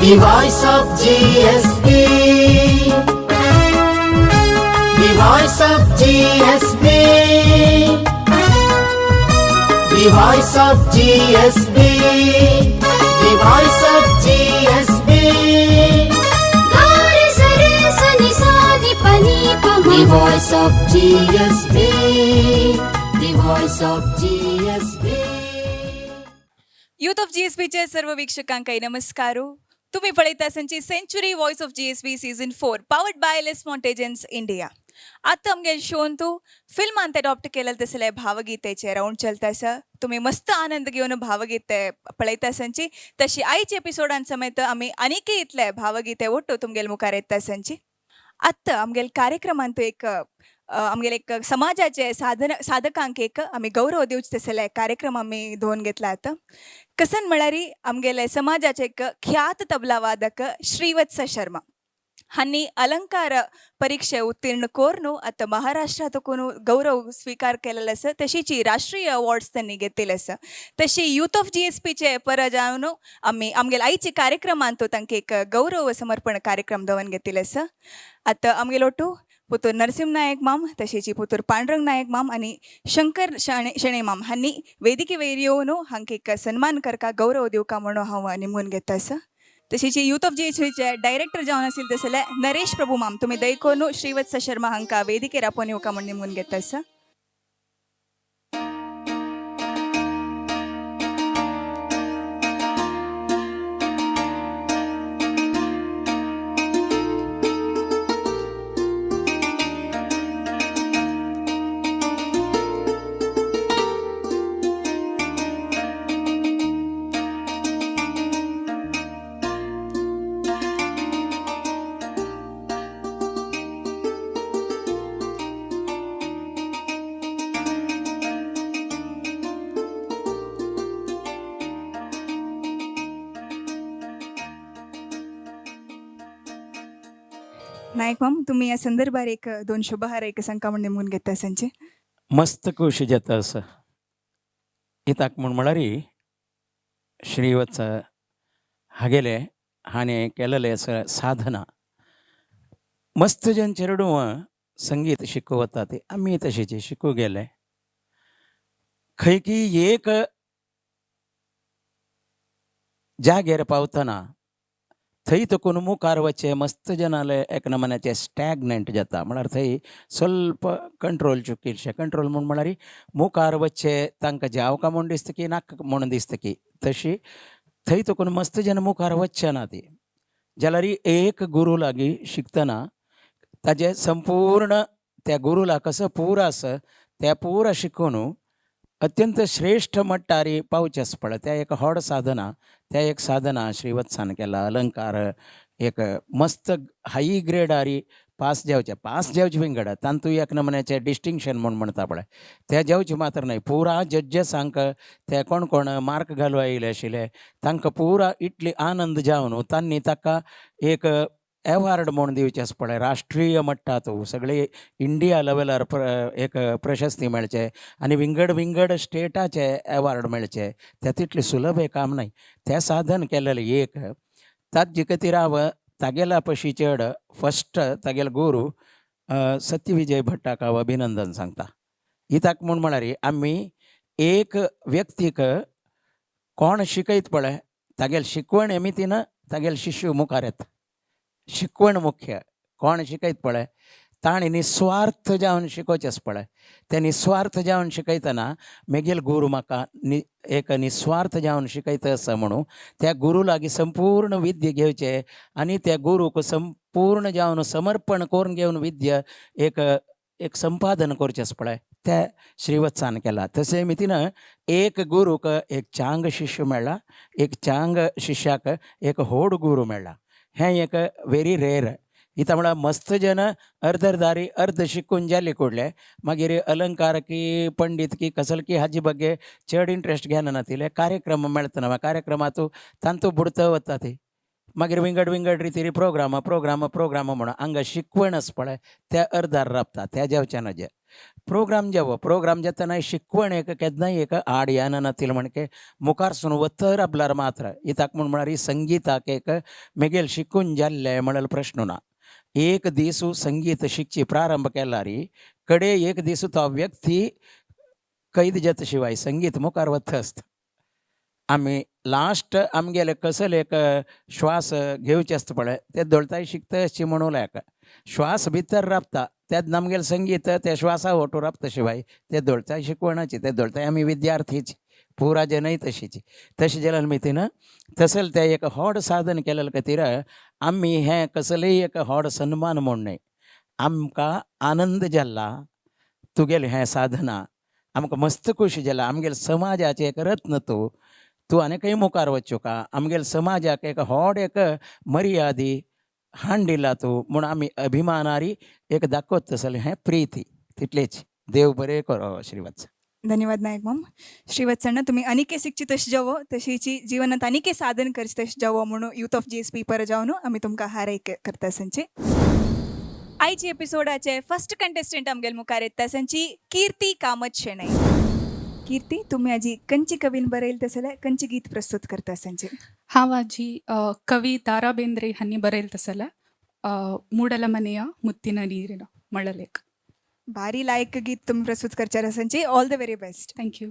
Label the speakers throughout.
Speaker 1: The voice of GSB. The voice of GSB. The voice of GSB. The voice of GSB.
Speaker 2: Gare sare sani sani pani pama.
Speaker 1: The voice of GSB. The voice of GSB.
Speaker 3: Youth of जीएसबीचे सर्व वीक्षकांकाई नमस्कारू. तुम्ही पळयता संची century voice of GSB season 4 powered by लेस मॉन्टेजन्स India. आता आमगे शोन तू फिल्मांत अडॉप्ट केलेलं तसले भावगीतेचे राऊंड चलतासा. तुम्ही मस्त आनंद घेऊन भावगीते पळयता संची. तशी आईच्या एपिसोडां समेत आम्ही अनेके इतले भावगीते ओट्टू तुमगेल मुखार येता संची. आत्ता आमगेल कार्यक्रमांत आमगेले एक समाजाचे साधकांक एक आम्ही गौरव दिवचे तसले कार्यक्रम आम्ही दोन घेतला आता. कसन म्हळ्यारी आमगेले समाजाचे एक ख्यात तबला वादक श्रीवत्स शर्मा हांनी अलंकार परीक्षे उत्तीर्ण कोरनू आता महाराष्ट्रातून गौरव स्वीकार केलेला आसा. तशीची राष्ट्रीय अवॉर्ड्स त्यांनी घेतलेले आसा. तशी यूथ ऑफ जीएसपीचे पर जावन आमगेले आईचे कार्यक्रमांत तांकां एक गौरव समर्पण कार्यक्रम दवन घेतलेले आसा. आता आमगेलो टू पुतूर नरसिंह नायक माम तशेंची पुतूर पांडुरंग नायक माम आणि शंकर शेणे माम हांनी वेदिके वयर येवन हांकां एक सन्मान करका गौरव दिवका म्हणून हांव निमून घेता आसा. तशेंची यूथ ऑफ जीएसबीचे डायरेक्टर जावन आशिल्ले तसले नरेश प्रभू माम तुमी दयकोन श्रीवत्स शर्मा हांकां वेदिकेर आपोवन येवका म्हणून निमून घेता आसा. नायक माम तुम्ही या संदर्भात एक दोन शुभहार एक सांगता म्हणून निमून घेता संचे.
Speaker 4: मस्त खुशी जाता असं इताक म्हळ्यार श्रीवत्स हागेले हाणे केलेले असं साधना मस्त जन चेडू संगीत शिकू वता ते आम्ही तशेचे शिकू गेले. खंय की एक जागेर पावतना थंय तकून मुखार वच्चे मस्त जनाले एक नमन्याचे स्टॅग्नंट जाता. म्हळ्यार थंय स्वल्प कंट्रोल चुकिल्शे कंट्रोल म्हळ्यार मुखार वच्चे तांकां जावका म्हूण दिसता की नाका म्हणून दिसता की तशी थंय तकून मस्त जन मुखार वच्चे ना ती जाल्यार एक गुरू लागीं शिकतना ताजे संपूर्ण त्या गुरूला कसो पुरा आसा त्या पुरा शिकून अत्यंत श्रेष्ठ मट्टार पावचेच पळय त्या एक व्हड साधना त्या एक साधना श्रीवत्सान केला. अलंकार एक मस्त हाई ग्रेडारी पास जेवचे विंगड तांतू एक नमन्याचे डिस्टिंक्शन म्हूण म्हणटा पळय ते जेवचे मात्र न्हय पुरा जड्जसांक ते कोण कोण मार्क घालूं येयले आशिल्ले तांकां पुरा इतली आनंद जावन तांणी ताका एक एवॉर्ड म्हूण दिवचेच पळय राष्ट्रीय मट्टाचो सगळे इंडिया लेवलार एक प्रशस्ती मेळचे आनी विंगड स्टेटाचे एवॉर्ड मेळचे ते तितले सुलभ हे काम न्हय. तें साधन केलेलें एक ताजे खातीर हांव तागेला पशी चड फस्ट तागेलो गुरू सत्यविजय भट्टाक हांव अभिनंदन सांगता. इताक म्हळ्यार आमी एक व्यक्तीक कोण शिकयत पळय तागेले शिकवण एमितीन तागेले शिष्य मुखार येता. शिकवण मुख्य कोण शिकयत पळय ताणें निस्वार्थ जावन शिकोवचेच पळय. ते निस्वार्थ जावन शिकयतना मेगेल गुरू म्हाका एक निस्वार्थ जावन शिकयता आसा म्हणून त्या गुरू लागीं संपूर्ण विद्य घेवचे आनी त्या गुरूक संपूर्ण जावन समर्पण करून घेवन विद्य एक संपादन करचेच पळय ते श्रीवत्सान केला. तशे मितीन एक गुरूक एक चांग शिष्य मेळ्ळा. एक चांग शिश्याक एक व्हड गुरू मेळ्ळा. हें एक व्हेरी रेर. इता म्हळ्यार मस्त जन अर्धदारी अर्ध शिकून जाले कोडले मागीर अलंकार की पंडित की कसले की हाजे ಬಗ್ಗೆ चड इंट्रेस्ट घेनातिले कार्यक्रम मेळतना कार्यक्रमांतू तांतू बुडत वता ती मागीर विंगड विंगड रितीरी प्रोग्राम म्हणून हांगा शिकवणच पळय त्या अर्दार राबता त्या जेवच्यान जे प्रोग्राम जेतना शिकवण एक केन्नाय एक आड येना तिला म्हणके मुखार सून वतर आपल्यार मात्र इताक म्हळ्यार ही संगीताक एक मेगेल शिकून जाल्ले म्हळ्यार प्रश्न ना. एक दीस संगीत शिकची प्रारंभ केला री कडे एक दीस तो व्यक्ती कैद जाता शिवाय संगीत मुखार वता आसता. आमी लास्ट आमगेले कसले एक श्वास घेवचे आसता पळय ते दोळताय शिकता आसची म्हणून लायक श्वास भितर राबता त्यात आमगेलें संगीत त्या श्वासा ओटू राबता शिवाय ते दोळताय शिकवणाची ते दोळताय आमी विद्यार्थीची पुरा जनय तशीची तशें जाल्यार मितीन तसले ते एक व्हड साधन केलेले खातीर आमी हें कसलेय एक व्हड सन्मान म्हूण न्हय आमकां आनंद जाल्ला तुगेलें हें साधना आमकां मस्त खुशी जाला आमगेले समाजाचें एक रत्न तूं आनीकय मुखार वच्चो का आमगेले समाजाक एक व्हड एक मर्यादी हाण दिला तूं म्हूण आमी अभिमानारी एक दाखोवत तसलें हें प्रिती तितलेच देव बरें करो श्रीवत्स.
Speaker 3: धन्यवाद नायक मॅम. श्रीवत्सಣ್ಣ तुम्ही अनेके शिकची तशी जावो तशीची जीवनात अनेके साधन करची तशी जावो म्हणून यूथ ऑफ GSP पर जावन आमी तुमकां हारय करता संची. आयची एपिसोडाचे फर्स्ट कंटेस्टंट आमगेल मुखार येता संची कीर्ती कामत शेणै. कीर्ती तुम्ही आजी कंची कवीन बरयल तसले कंची गीत प्रस्तुत करता संची.
Speaker 5: हांव आजी कवी ದಾರಾ ಬೇಂದ್ರೆ ಹನ್ನಿ ಬರೆಯಲ್ ತಸಲ ಮೂಡಲ ಮನೆಯ ಮುತ್ತಿನ ನೀರಿನ ಮಳಲೇಖ.
Speaker 3: भारी लायक गीत तुम्ही प्रस्तुत करचार संची. All the very best.
Speaker 5: Thank you.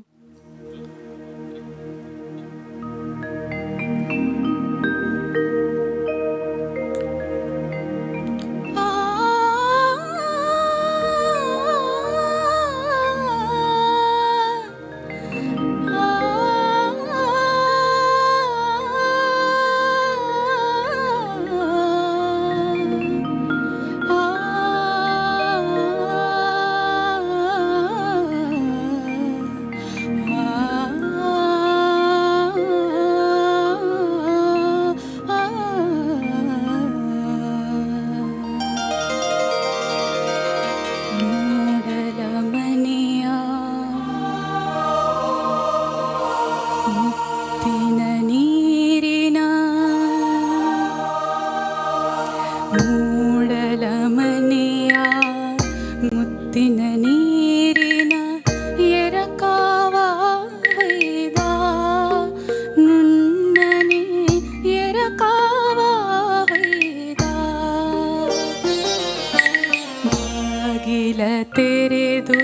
Speaker 5: ತೆರೆದು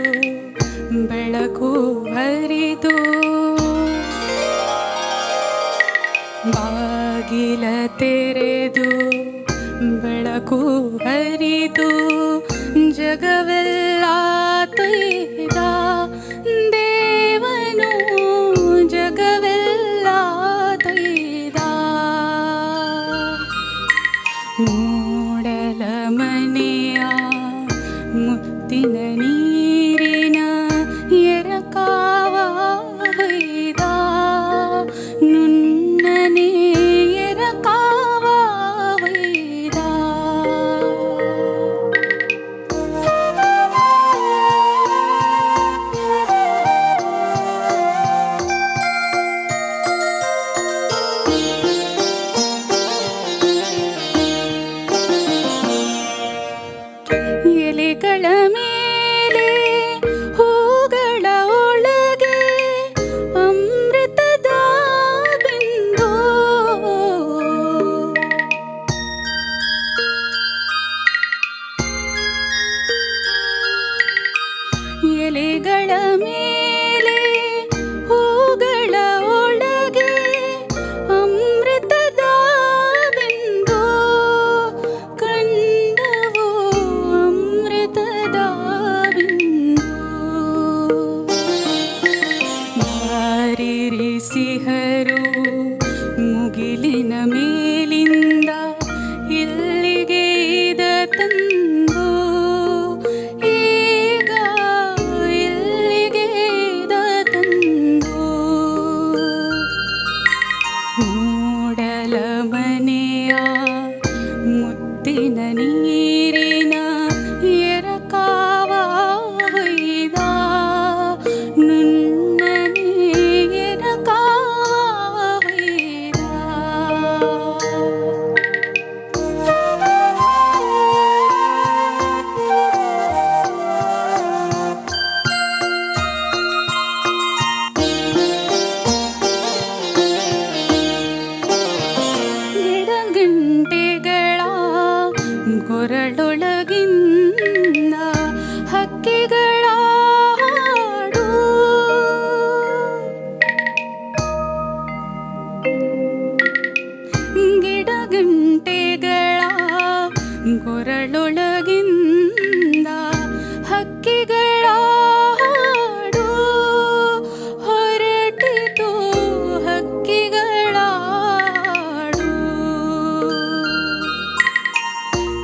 Speaker 5: ಬೆಳಕು ಹರಿದು ಬಾಗಿಲ ತೆರೆದು ಬೆಳಕು ಹರಿದು ಜಗವೆಲ್ಲ ತೊಯ್ದ ದೇವನು ಜಗವೆಲ್ಲ ತೊಯ್ದ ಮೂಡಲ ಮನೆಯ ಮುತ್ತಿನ ನೀರಿನ ಎರಕಾವ ಹೊಯ್ದ ನುಣ್ಣನೆ ಎರಕಾವ ಹೊಯ್ದ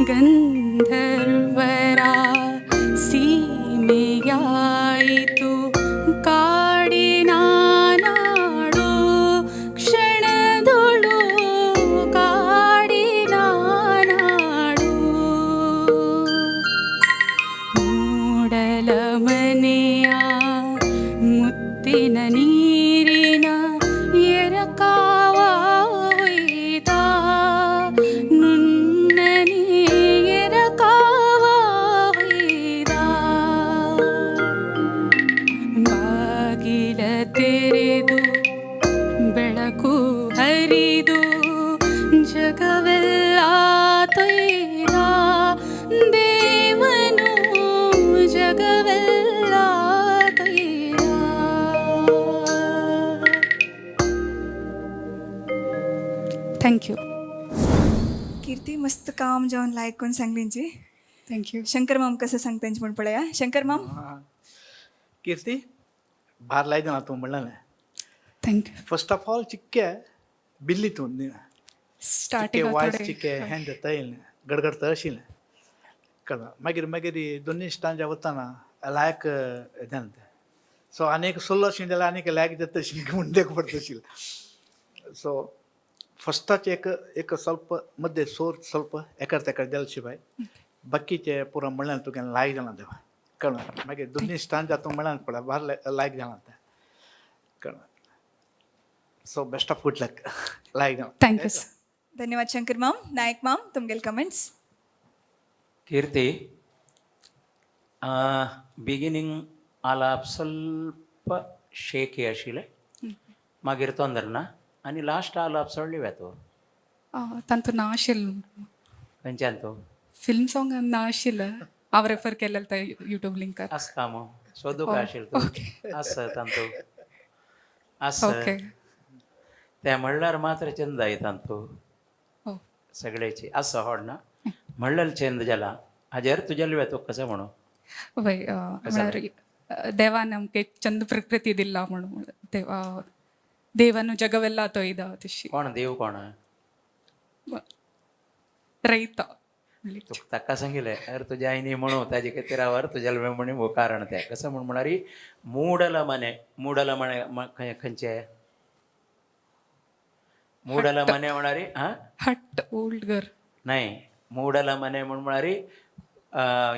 Speaker 5: ಗಂಧರ್ವರ ಸೀಮೆಯಾಯಿತು ಕಾಡಿನ ನಾಡು ಕ್ಷಣದೊಳು ಕಾಡಿನ ನಾಡು ಮೂಡಲ ಮನೆಯ ಮುತ್ತಿನ ನೀರಿನ ಎರಕಾವ ಒಯ್ದ ನುಣ್ಣನೆ ಎರಕಾವ ಒಯ್ದ ಬಾಗಿಲ ತೆರೆದು ಬೆಳಕು ಹರಿದು ಜಗವೆಲ್ಲ ತೊಯ್ದ ದೇವನು ಜಗವೆಲ್ಲ ತೊಯ್ದ थँक्यू
Speaker 3: कीर्ती मस्त काम जाऊन लायक कोण सांगलींची
Speaker 5: थँक्यू
Speaker 3: शंकर माम कसं सांगतांची म्हण पळया शंकर माम
Speaker 6: कीर्ती भार लायता ना तूं म्हणलें
Speaker 5: थँक्यू
Speaker 6: फर्स्ट ऑफ ऑल चिक्के बिल्लीतून
Speaker 5: स्टार्टिंग
Speaker 6: वायस चिक्के हें जाता येयलें गडगडता आशिल्लें कळ्ळें मागीर मागीर दोनी स्टांच्या वताना लायक जालें तें सो आनीक सोल्लो अशें जाल्यार आनीक लायक जाता तशी म्हूण देखून पडटा आशिल्लें सो फस्टाचे एक ಸ್ವಲ್ಪ मध्ये सोर ಸ್ವಲ್ಪ एकर तेकर दिल्या शिवाय बाकीचे पुरो म्हणल्यार तुगे लायक जालां तेव्हा कळ्ळें मागीर दोनी स्टांत जाता म्हणल्यार पळय भार लायक जालां तें कळ्ळें so best of good luck लायक जालां
Speaker 5: थँक्यू
Speaker 3: धन्यवाद शंकर माम नायक माम तुमगेल कमेंट्स
Speaker 4: ಕೀರ್ತಿ बिगिनींग आलाप ಸ್ವಲ್ಪ ಶೇಕಿ आशिल्लें मागीर तोंदर ना आनी लास्ट आलाप सोडली वेतो
Speaker 5: तांतू ना आशिल्लो
Speaker 4: खंयच्यान तूं
Speaker 5: फिल्म सॉंग ना आशिल्लं हांव रेफर केलें ते यूट्यूब लिंकार
Speaker 4: आस काम सोदूक आशिल्लो तूं आस तांतू आस
Speaker 5: ओके
Speaker 4: तें म्हणल्यार मात्र चंद तांतू
Speaker 5: हो
Speaker 4: सगळेची आस होड ना म्हणल्यार चंद जाला हाजेर तुजेल वेतो कसं म्हणू
Speaker 5: वय म्हळ्यार देवान आमकां चंद प्रकृती दिला म्हणून देवान जगವೆಲ್ಲ ತೊಯ್ದ तशी
Speaker 4: कोण देव कोण
Speaker 5: रयत
Speaker 4: तुका ताका सांगिल्लें अरे तुज्या आईनी म्हणू ताजे खातीरावर तुज्या म्हणी हो कारण तें कसं म्हण म्हणारी मूडल मने खंयचे मूडल मने म्हणारी हां
Speaker 5: हट ओल्ड घर
Speaker 4: नाही मूडल मने म्हण म्हणारी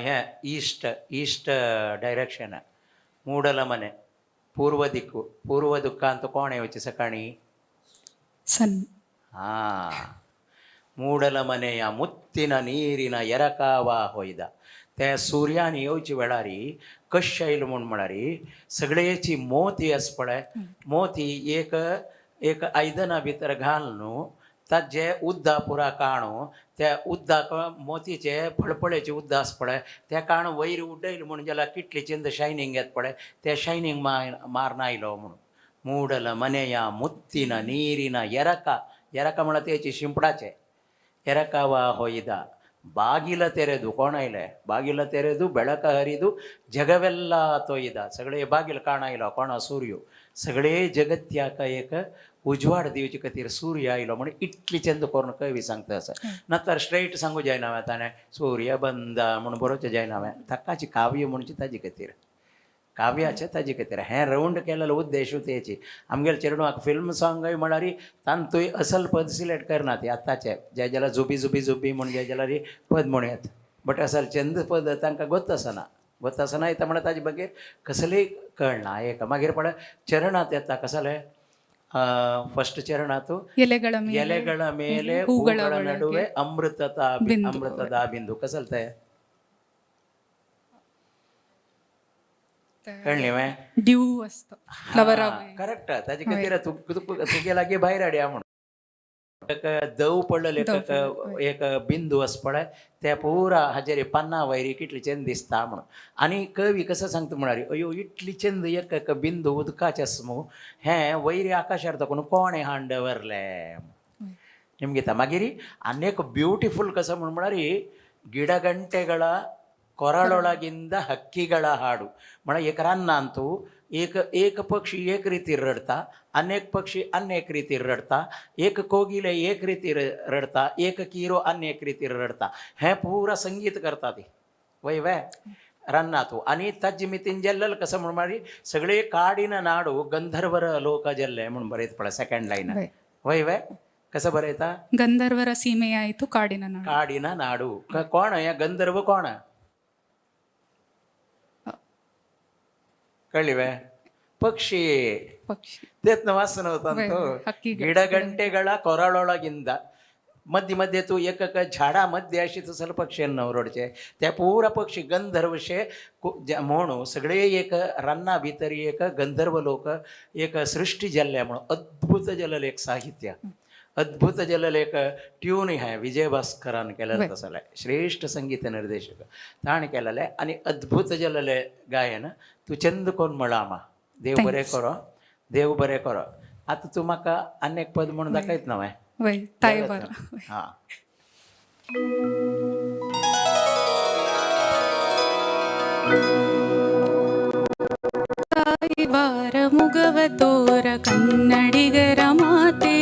Speaker 4: हें ईस्ट डायरेक्शन मूडल मने पूर्व दिक्क ಅಂತ कोण येवचे सकाळी
Speaker 5: सन
Speaker 4: हां ಮೂಡಲ ಮನೆಯ ಮುತ್ತಿನ ನೀರಿನ ಎರಕಾವ ಹೊಯ್ದ त्या सुर्यान येवचे वेळारी कशें आयलो म्हूण म्हळ्यारी सगळेची मोती आस पळय मोती एक आयदना भितर घाल न्हू ताजे उद्दा पुरा काणू त्या उद्दाक मोतीचे फळफळेचे उद्दा आस पळय त्या काणू वयर उड्डयलो म्हूण जाल्यार कितली चिंद शायनींग येत पळय त्या शायनींग मारन आयलो म्हणून ಮೂಡಲ ಮನೆಯ ಮುತ್ತಿನ ನೀರಿನ ಎರಕ म्हळ्यार तेची शिंपडाचे ಎರಕವ ಹೊಯ್ದ ಬಾಗಿಲ ತೆರೆದು कोण आयले ಬಾಗಿಲ ತೆರೆದು ಬೆಳಕ ಹರಿದು जगವೆಲ್ಲ ತೊಯ್ದ सगळे बागिल काणायलो कोणा सूर्य सगळे जगत्याक एक उजवाड दिवचे खातीर सूर्य आयलो म्हण इतली चंद करून कवी सांगता आसा नंतर स्ट्रेट सांगू जायना हांवें ताणें सूर्य बंद म्हणून बरोवचें जायना हांवें ताकाची काव्य म्हणची ताजे खातीर काव्याचे ताजे खातीर हें रावंड केलेलो उद्देश तेची आमगेले चेडवाक फिल्म सॉंगय म्हळ्यार तांतूय असल पद सिलेक्ट करना ती आतांचे जे जाल्यार झुबी झुबी झुबी म्हण जे जाल्यार पद म्हणयात बट असल चंद पद तांकां गोत आसना येता म्हळ्यार ताजे बगेर कसलेय कळना एक मागीर पळय चरणांत येता कसले ಫಸ್ಟ್ ಚರಣಾತು ಎಲೆಗಳ ಮೇಲೆ ಹೂಗಳ ನಡುವೆ ಅಮೃತದ ಬಿಂದು ಕಸಲ್ತೆ कळ्ळें
Speaker 5: ड्यू असतं फ्लवर
Speaker 4: करेक्ट ताजे खातीर तुगे लागीं भायर हाडया म्हणून एक दव पडलेले एक बिंदू आस पळय ते पुरा हाजेर पन्ना वयरी कितली चंद दिसता म्हणून आनी कवी कसो सांगता म्हणारी अयो इतली चंद एक बिंदू उदकाचे आस मू हें वयरी आकाशार तकून कोणे हाड दवरले निमगे मागीर आनीक ब्युटिफूल कसो म्हण म्हणारी ಗಿಡಗಂಟೆಗಳ ಕೊರಳೊಳಗಿಂದ ಹಕ್ಕಿಗಳ ಹಾಡು म्हळ्यार एक रान्नांत तूं एक पक्षी एक रीती रडता, अनेक पक्षी अनेक रीती रडता, एक कोगिले एक रीती रडता, एक किरो अनेक रीती रडता. हे पुरा संगीत करता ती वय वय रन्नातू. आणि तज्जिमितीन जल्लल कसं म्हणून मारी सगळे काडिन नाडू गंधर्वर लोक जल्ले म्हणून बरेत पड सेकंड लाईन
Speaker 5: वय.
Speaker 4: वय वय कसं बरेता
Speaker 5: ಗಂಧರ್ವರ ಸೀಮೆಯಾಯಿತು ಕಾಡಿನ ನಾಡು.
Speaker 4: काडिन नाडू कोण या गंधर्व कोण ಕಳಿವೆ ಪಕ್ಷಿ
Speaker 5: ಪಕ್ಷಿ
Speaker 4: तेच वासन होतं
Speaker 5: ಹಕ್ಕಿಗಳು.
Speaker 4: ಗಿಡಗಂಟೆಗಳ ಕೊರಳೊಳಗಿಂದ मध्य मध्ये तू एक झाडामध्ये अशी तसं पक्ष्यांना ओरडचे त्या पुरा पक्षी गंधर्वशे म्हणू सगळे एक रान्ना भितरी एक गंधर्व लोक एक सृष्टी जल्ल्यामुळं अद्भुत जलल एक साहित्य अद्भुत जलल एक ट्यून आहे विजय भास्करान केलेलं तसं आहे श्रेष्ठ संगीत निर्देशक ताण केलेलं आहे आणि अद्भुत जलले गायन तू चंद कोण मळामा देव बरे करो देव बरे करो. आता तू म्हाका अनेक पद म्हणून दाखयत नव्हे
Speaker 5: ವೈ ತಾಯಿ ಬಾರ.
Speaker 4: हा
Speaker 5: ತಾಯಿ ಬಾರ ಮುಗವ ತೋರ ಕನ್ನಡಿಗರ ಮಾತೆ.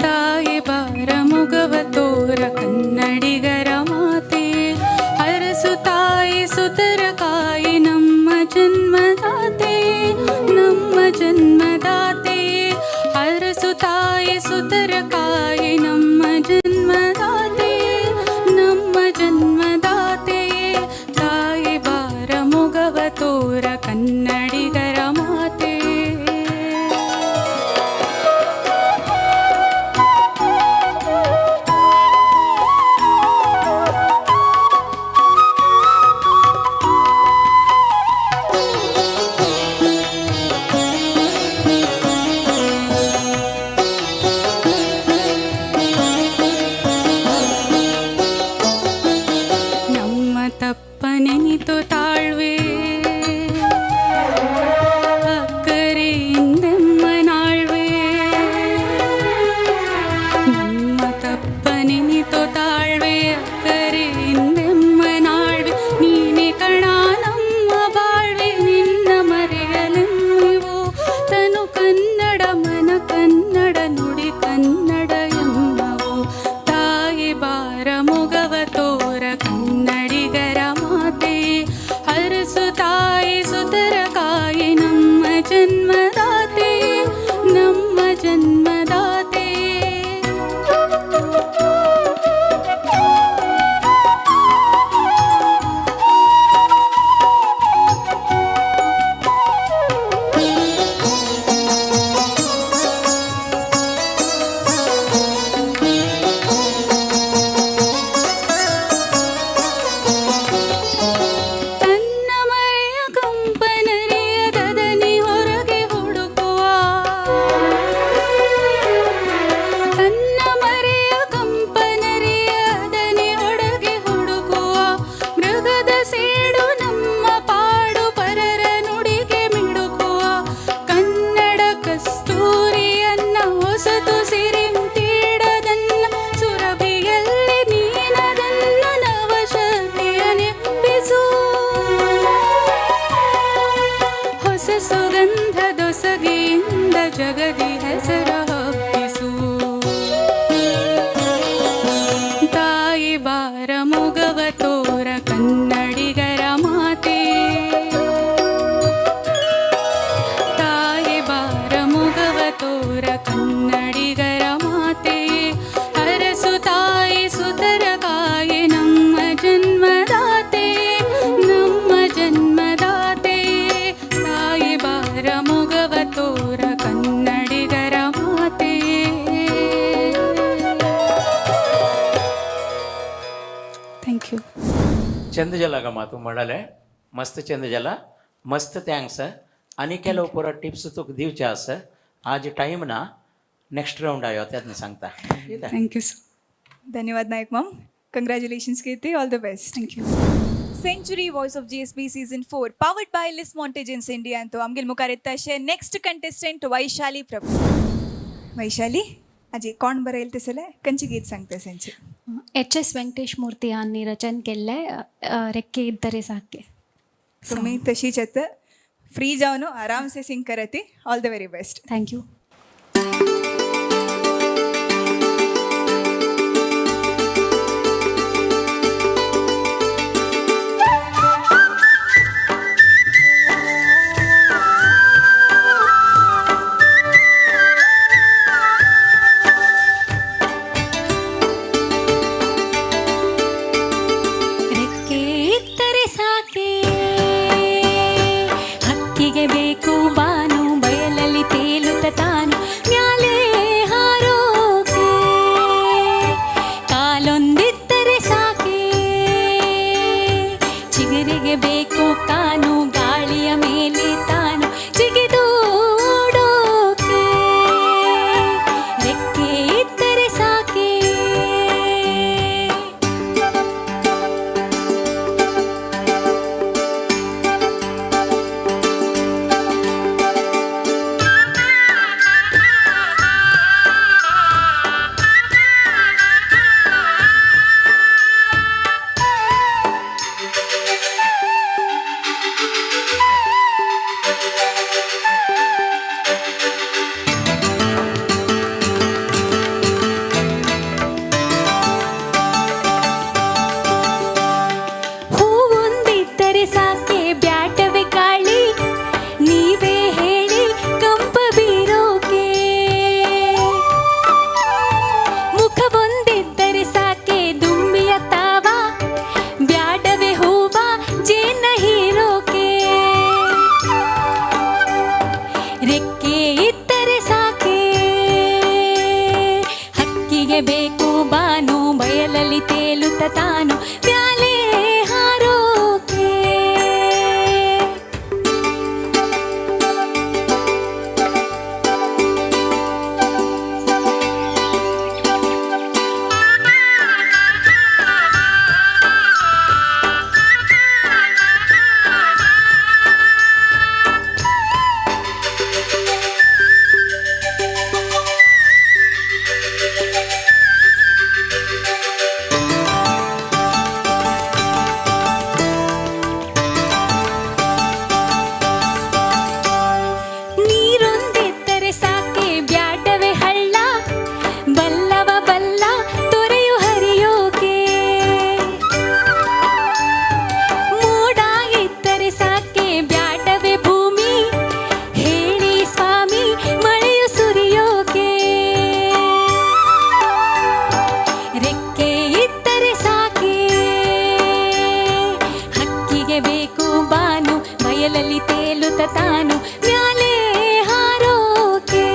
Speaker 5: ತಾಯಿ ಬಾರ ಮುಗವ ತೋರ ಕನ್ನಡಿಗರ ಮಾತೆ. ಅರಸು ತಾಯಿ ಸುತರ ಕಾಯಿ ನಮ್ಮ ಜನ್ಮದಾತೆ ನಮ್ಮ ಜನ್ಮದಾತೆ. ಅರಸು ತಾಯಿ ಸುತರ ಕಾಯಿ ನಮ್ಮ ಜನ್ಮದಾತೆ ನಮ್ಮ ಜನ್ಮದಾತೆ. ತಾಯಿ ಬಾರ ಮುಗವ ತೋರ ಕನ್ನಡಿಗರ ಮಾತೆ. ನಮ್ಮ ತಪ್ಪನೆನಿತು ತಾಳ್ವೆ ಅಕ್ಕರೆಯಿಂದೆಮ್ಮನಾಳ್ವೆ. ನಮ್ಮ ತಪ್ಪನೆನಿತು ತಾಳ್ವೆ ಅಕ್ಕರೆಯಿಂದೆಮ್ಮನಾಳ್ವೆ. ನೀನೆ ಕಣ ನಮ್ಮ ಬಾಳ್ವೆ ನಿನ್ನ ಮರೆಯಲೆನ್ನಿವೋ. ತನು ಕನ್ನಡ ಮನ ಕನ್ನಡ ನುಡಿ ಕನ್ನಡ ಎಮ್ಮವೋ. ತಾಯಿ ಬಾರ ಮುಗವ ತೋರ ಕನ್ನಡಿಗರ ಮಾತೆ. ಅರಸು ತಾಯಿ ಸುತರ ಕಾಯಿ ನಮ್ಮ ಜನ್ಮದಾತೆ ನಮ್ಮ ಜನ್ಮದಾತೆ. ತನ್ನ ಮರೆಯ ಕಂಪನರಿಯದನಿ ಹೊರಗೆ ಹುಡುಕುವ. ತನ್ನ ಮರೆಯ ಕಂಪನರಿಯದನಿ ಹೊರಗೆ ಹುಡುಕುವ. ಮೃಗದ ಸೇಡು ನಮ್ಮ ಪಾಡು ಪರರ ನುಡಿಗೆ ಮಿಡುಕುವ. ಕನ್ನಡ ಕಸ್ತೂರಿಯನ್ನ ಹೊಸತು ಸಿರಿಂತೀಡದನ್ನ ಸುರಭಿಯಲ್ಲಿ ನೀನದನ್ನ ನವಶಕ್ತಿಯ ನೆಪ್ಪಿಸು. ಹೊಸ ಸುಗಂಧದೊಸಗೆಯಿಂದ ಜಗದಿ ಹೆಸರ ಹಬ್ಬಿಸು. ತಾಯಿ ಬಾರ ಮುಗವ ತೋರ ಕನ್ನಡಿಗರ ಮಾತೆ. ತಾಯಿ ಬಾರ ಮುಗವ ತೋರ ಕನ್ನಡಿಗರ ಮಾತೆ. ಅರಸು ತಾಯಿ ಸುತರ ಕಾಯಿ ನಮ್ಮ ಜನ್ಮದಾತೆ ನಮ್ಮ ಜನ್ಮದಾತೆ. ತಾಯಿ ಬಾರ ಮುಗವ ತೋರ ಕನ್ನಡಿಗರ ಮಾತೆ. Thank you.
Speaker 4: ಚಂದಜಲ ಗಮ್ಮ तू म्हणाले मस्त चंदजल मस्त थँक्स आणि ಕೆಲವು ಪುರ ಟಿಪ್ಸ್ तुका दिवचे आसा. आज टाईम ना नेक्स्ट राऊंड आयो त्यातनं सांगता ठीक आहे.
Speaker 5: Thank you sir.
Speaker 3: धन्यवाद Nayak ma'am. Congratulations Kirti. All the best.
Speaker 5: Thank you.
Speaker 3: Century voice of GSB season 4 powered by लिस मॉन्टेजन्स इंडिया तो आमगेल मुखार येता अशे नेक्स्ट कंटेस्टंट वैशाली प्रभू. वैशाली आजी कोण बरयले तसले खंयचे गीत सांगता सेंचुरी.
Speaker 2: एच एस व्यंकटेश मूर्ती हांणी रचन केल्लें रेक्के इद्दरे साके.
Speaker 3: तुम्ही तशीच आहेत फ्री जाऊन आराम से सिंग करती. All the very best.
Speaker 2: Thank you. ರೆಕ್ಕೆ ಇತ್ತರೆ ಸಾಕೆ ಹಕ್ಕಿಗೆ ಬೇಕು ಬಾನು ಬಯಲಲ್ಲಿ ತೇಲುತ್ತ ತಾನು ಮ್ಯಾಲೆ ಹಾರೋಕೆ ಕಾಲೊಂದಿದ್ದರೆ ಸಾಕೆ ಚಿಗುರಿಗೆ ಬೇಕು ಕಾನು ಗಾಳಿಯ ಮೇಲೆ ತಾನು ಜಿಗಿದು ಓಡೋಕೆ ರೆಕ್ಕೆ ಇದ್ದರೆ ಸಾಕೆ. ಹೂವೊಂದಿದ್ದರೆ ಸಾಕೆ ಬ್ಯಾಟವೆ ಗಾಳಿ ನೀವೇ ಹೇಳಿ ಕಂಪ ಬೀರೋಕೆ ಮುಖವೊಂದಿದ್ದರೆ ಸಾಕೆ ದುಂಬಿಯ ತಾವ ಬ್ಯಾಡವೆ ಹೂವ ಜೇನ ಹೀರೋಕೆ ರೆಕ್ಕೆ ಇದ್ದರೆ ಸಾಕೆ ಹಕ್ಕಿಗೆ ಬೇಕು ಬಾನು ಬಯಲಲ್ಲಿ ತೇಲುತ್ತ ತಾನು ಮ್ಯಾಲೆ ಹಾರೋಕೆ ನೀರೊಂದಿದ್ದರೆ ಸಾಕೆ ಬ್ಯಾಡವೆ ಹಳ್ಳ ಬಲ್ಲವ ಬಲ್ಲ ತೊರೆಯು ಹರಿಯೋಕೆ ಮೋಡ ಇದ್ದರೆ ಸಾಕೆ ಬ್ಯಾಡವೆ ಭೂಮಿ ಹೇಳಿ ಸ್ವಾಮಿ ಮಳೆಯು ಸುರಿಯೋಕೆ ರೆಕ್ಕೆ ಇದ್ದರೆ ಸಾಕೆ ಹಕ್ಕಿಗೆ ಬೇಕು ಬಾನು ಬಯಲಲ್ಲಿ ತೇಲುತ್ತ ತಾನು ಮ್ಯಾಲೆ ಹಾರೋಕೆ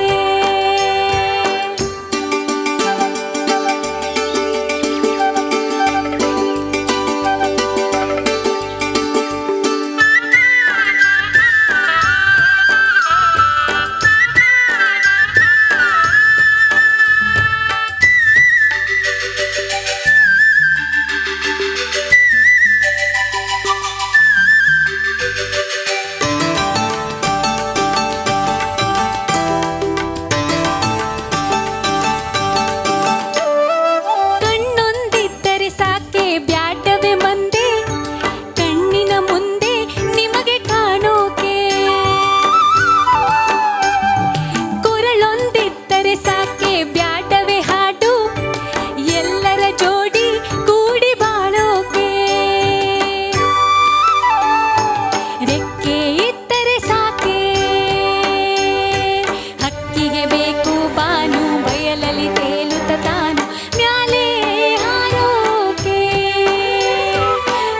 Speaker 2: ಕಣ್ಣೊಂದಿದ್ದರೆ ಸಾಕೆ ಬ್ಯಾಡವೆ ಮಂದೆ ಕಣ್ಣಿನ ಮುಂದೆ ನಿಮಗೆ ಕಾಣೋಕೆ ಕೊರಳೊಂದಿದ್ದರೆ ಸಾಕೆ ಬ್ಯಾಡವೆ ಹಾಡು ಎಲ್ಲರ ಜೋಡಿ ಕೂಡಿ ಬಾಳೋಕೆ ರೆಕ್ಕೆ ಇದ್ದರೆ ಸಾಕೆ ಹಕ್ಕಿಗೆ ಬೇಕು ಬಾನು ಬಯಲಲ್ಲಿ ತೇಲುತ್ತ ತಾನು ಮ್ಯಾಲೆ ಹಾರೋಕೆ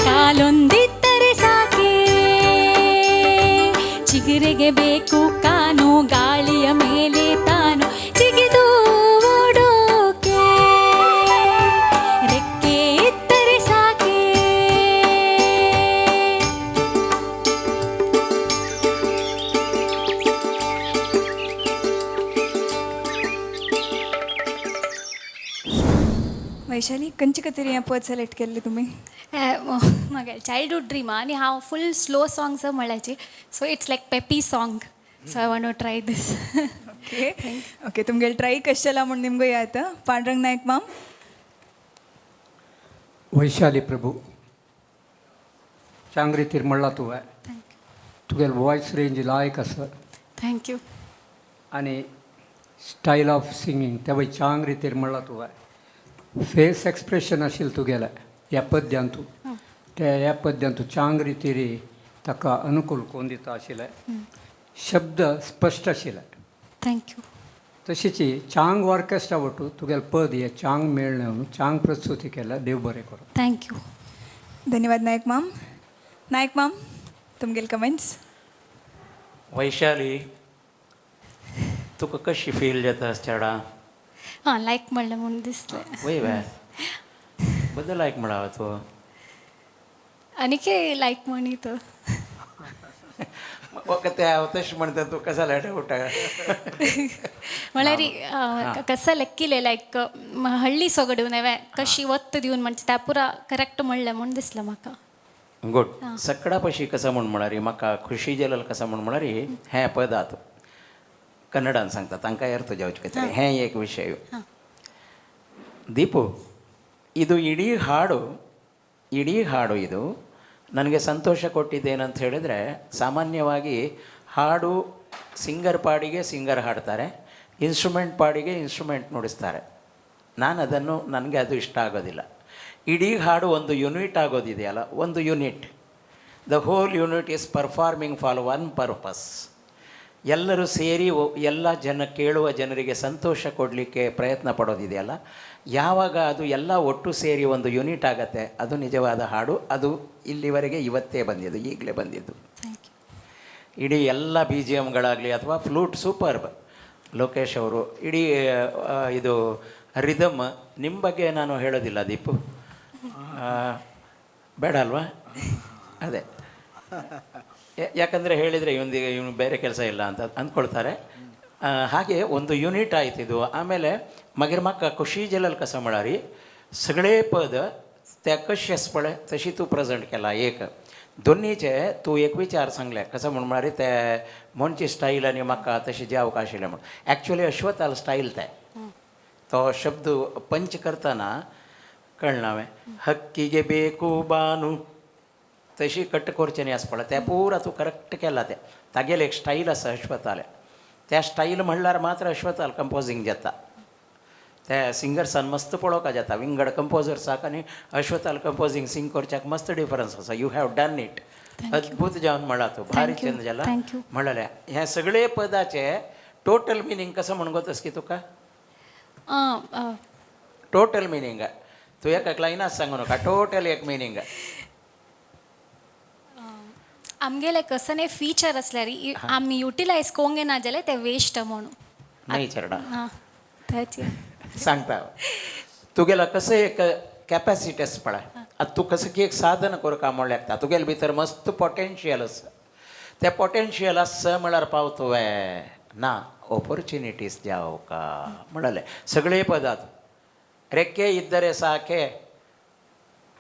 Speaker 2: ಕಾಲೊಂದಿದ್ದರೆ ಸಾಕೆ ಚಿಗುರಿಗೆ ಬೇಕು ಕಾನು ಗಾಳಿಯ ಮೇಲೆ ತಾನು ಜಿಗಿದು ಓಡೋಕೆ ರೆಕ್ಕೆ ಇದ್ದರೆ ಸಾಕೆ.
Speaker 3: वैशाली खंयची खातीर हें पद सिलेक्ट केल्लें तुमी?
Speaker 2: म्हागे चायल्डहूड ड्रीम आनी हांव फूल स्लो सॉंग्स म्हळ्याची so it's like peppy song so I want to try this.
Speaker 3: Okay okay तुमगेले ट्राय कशें जाला म्हूण निमगो येता पांडुरंग नायक माम
Speaker 7: वैशाली प्रभु चांगली रितीर म्हणला तुवें तुगेलो वॉयस रेंज लायक आसा
Speaker 2: थँक्यू.
Speaker 7: आनी स्टायल ऑफ सिंगींग ते पळय चांग रितीर म्हणला तुवें फेस एक्सप्रेशन आशिल्लें तुगेलें ह्या पद्यान तूं ह्या पद्यान तूं चांग रितीर ताका अनुकूल कोन्न दिता आशिल्लें शब्द स्पश्ट आशिल्ले
Speaker 2: थँक्यू.
Speaker 7: तशीच चांग ऑर्केस्ट्रा वटू तुगेलें पद हें चांग मेळ्ळें म्हणून चांग प्रस्तुती केल्या देव बरें करूं.
Speaker 2: थँक्यू.
Speaker 3: धन्यवाद नायक मॅम. नायक मॅम तुमगेल कमेंट्स.
Speaker 4: वैशाली तुका कशी फील जाता चेडा?
Speaker 2: हां लायक म्हणलें म्हणून दिसलें.
Speaker 4: वय वे बद्दल लायक म्हणावा तूं
Speaker 2: आनीक लायक म्हणी तो
Speaker 4: ओके ते हांव तशें म्हणटा तूं कसा लायट उठा
Speaker 2: म्हळ्यार कसं लेक्किलें लायक हळ्ळी सोगडून हांवें कशी वत्त दिवन म्हणजे त्या पुरा करेक्ट म्हणलें म्हणून दिसलें म्हाका.
Speaker 4: गुड. सकड़ा पशी कसा म्हण म्हणारी म्हाका खुशी जलल कसा म्हण म्हणारी हें पद आत कन्नडान सांगता तांकां अर्थ जावचे खातीर हें एक विशय. ದೀಪು ಇದು ಇಡೀ ಹಾಡು ಇದು ನನಗೆ ಸಂತೋಷ ಕೊಟ್ಟಿದ್ದೇನಂತ ಹೇಳಿದರೆ, ಸಾಮಾನ್ಯವಾಗಿ ಹಾಡು ಸಿಂಗರ್ ಪಾಡಿಗೆ ಸಿಂಗರ್ ಹಾಡ್ತಾರೆ, ಇನ್ಸ್ಟ್ರೂಮೆಂಟ್ ಪಾಡಿಗೆ ಇನ್ಸ್ಟ್ರೂಮೆಂಟ್ ನುಡಿಸ್ತಾರೆ. ನನಗೆ ಅದು ಇಷ್ಟ ಆಗೋದಿಲ್ಲ. ಇಡೀ ಹಾಡು ಒಂದು ಯೂನಿಟ್ ಆಗೋದಿದೆಯಲ್ಲ, ಒಂದು unit, the whole unit is performing for one purpose. ಎಲ್ಲರೂ ಸೇರಿ ಎಲ್ಲ ಕೇಳುವ ಜನರಿಗೆ ಸಂತೋಷ ಕೊಡಲಿಕ್ಕೆ ಪ್ರಯತ್ನ ಪಡೋದಿದೆಯಲ್ಲ, ಯಾವಾಗ ಅದು ಎಲ್ಲ ಒಟ್ಟು ಸೇರಿ ಒಂದು ಯೂನಿಟ್ ಆಗತ್ತೆ, ಅದು ನಿಜವಾದ ಹಾಡು. ಅದು ಇಲ್ಲಿವರೆಗೆ ಇವತ್ತೇ ಬಂದಿದ್ದು, ಈಗಲೇ ಬಂದಿದ್ದು. ಇಡೀ ಎಲ್ಲ ಬಿ ಜಿ ಎಮ್ಗಳಾಗಲಿ ಅಥವಾ ಫ್ಲೂಟ್ ಸೂಪರ್ಬ್ ಲೋಕೇಶ್ ಅವರು, ಇಡೀ ಇದು ರಿದಮ್ ನಿಮ್ಮ ಬಗ್ಗೆ ನಾನು ಹೇಳೋದಿಲ್ಲ ದೀಪು, ಬೇಡ ಅಲ್ವಾ? ಅದೇ ಯಾಕಂದರೆ ಹೇಳಿದರೆ ಇವನು ಬೇರೆ ಕೆಲಸ ಇಲ್ಲ ಅಂತ ಅಂದ್ಕೊಳ್ತಾರೆ. ಹಾಗೆ ಒಂದು ಯೂನಿಟ್ ಆಯ್ತು ಇದು. ಆಮೇಲೆ मगीर म्हाका खुशी जलल कसा म्हळारी सगळे पद त्या कशी आसपळे तशी तूं प्रेजेंट केला. एक दोनीचे तूं एक विचार सांगले कसं म्हण म्हळारी ते मोनची स्टाईल आनी म्हाका तशी जावक आशिल्लें म्हण. एक्चुली अश्वताल स्टाईल ते तो शब्द पंच करतना कळना हांवें हक्कीगे बेकू बानू तशी कट्ट करचें न्ही आसपळे तें पुरा तूं करेक्ट केला. तें तागेलें एक स्टाईल आसा अश्वताले, त्या स्टाईल म्हणल्यार मात्र अश्वताल कंपोजींग जाता. त्या सिंगर्सान मस्त पळोवपा जाता. विंगड कंपोजर्साक आनी अश्वताल कंपोजींग सिंग करच्याक मस्त डिफरन्स आसा. You have done it. अद्भुत जावन म्हणला तूं, भारी चेंज जाला म्हणलें. हे सगळे पदाचे टोटल मिनींग कसं म्हण गोतस की तुका? टोटल मिनींग तूं एका लायनात सांगू नका, टोटल एक मिनींग.
Speaker 2: आमगेले कसं फीचर असल्यार आमी युटिलायज कोंगे ना जाल्यार ते वेस्ट म्हणून
Speaker 4: नाही चेडा सांगता. तुगेला कसं एक कॅपॅसिटी आसा पळय, आतां तूं कसं की एक साधन करता म्हण लागता. तुगेले भितर मस्त पोटेन्शियल आसा. तें पोटेन्शियल आसा म्हळ्यार पावतो वे ना ऑपॉर्च्युनिटीज जावं का म्हणलें. सगळे पदार्थ रेके इद्दरे साके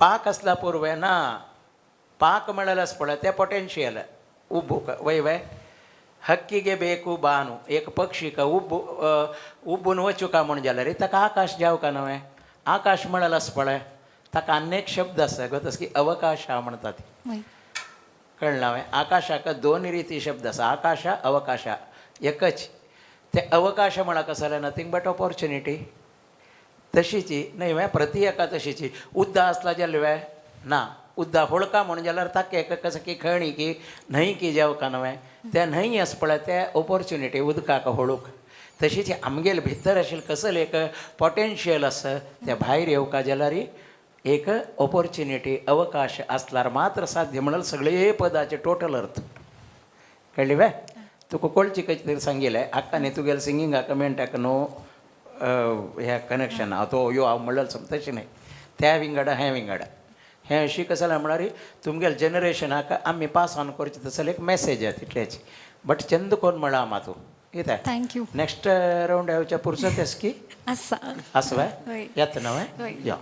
Speaker 4: पाक असला पुरवे ना, पाक म्हळ्यार आसा पळय तें पोटेन्शियल उब्बू वय वय हक्कीगे बेकू बानू एक पक्षीक उब्बून वचूं का म्हण जाल्यार ताका आकाश जावं नव्हे. आकाश म्हळ्यार आसा पळय ताका अनेक शब्द आसा गो, तस की अवकाश म्हणटात. कळना हांवें. आकाशाक दोन रिती शब्द आसा, आकाशा अवकाशा एकच. ते अवकाश म्हळ्यार कसं जालें नथींग बट ऑपॉर्च्युनिटी. तशीची न्हय वे प्रती एका तशीची. उद्दा आसला जाल्यार ना उद्दा होळका म्हण जाल्यार ताका एका कसं की खणी की न्हंय की जावं का नव्हे. ते न्हंय आसा पळय ते ऑपॉर्च्युनिटी उदकाक होळूक. तशीच आमगेले भितर आशिल्लें कसले एक पोटेन्शियल आसा ते भायर येवका जाल्यार एक ऑपॉर्च्युनिटी अवकाश आसल्यार मात्र साध्य. म्हणून सगळे पदाचे टोटल अर्थ कळ्ळी वे. तुका कोळची कशी सांगिल्लें हाका न्ही तुगेले सिंगिंगाक कमेंटाक नो ह्या कनेक्शन तो यो हांव म्हणलें तशें न्हय. त्या विंगडा हें विंगडा हें अशी कशें जालें म्हळ्यार तुमगेले जनरेशनाक आमी पास ऑन करचें तसलें एक मेसेज आहे तितलेच. बट चंद कोण म्हणा आमा तूं कितें
Speaker 2: थँक्यू.
Speaker 4: नेक्स्ट राउंड येवच्या पुरसत आस की आसा वे येता न्हय या.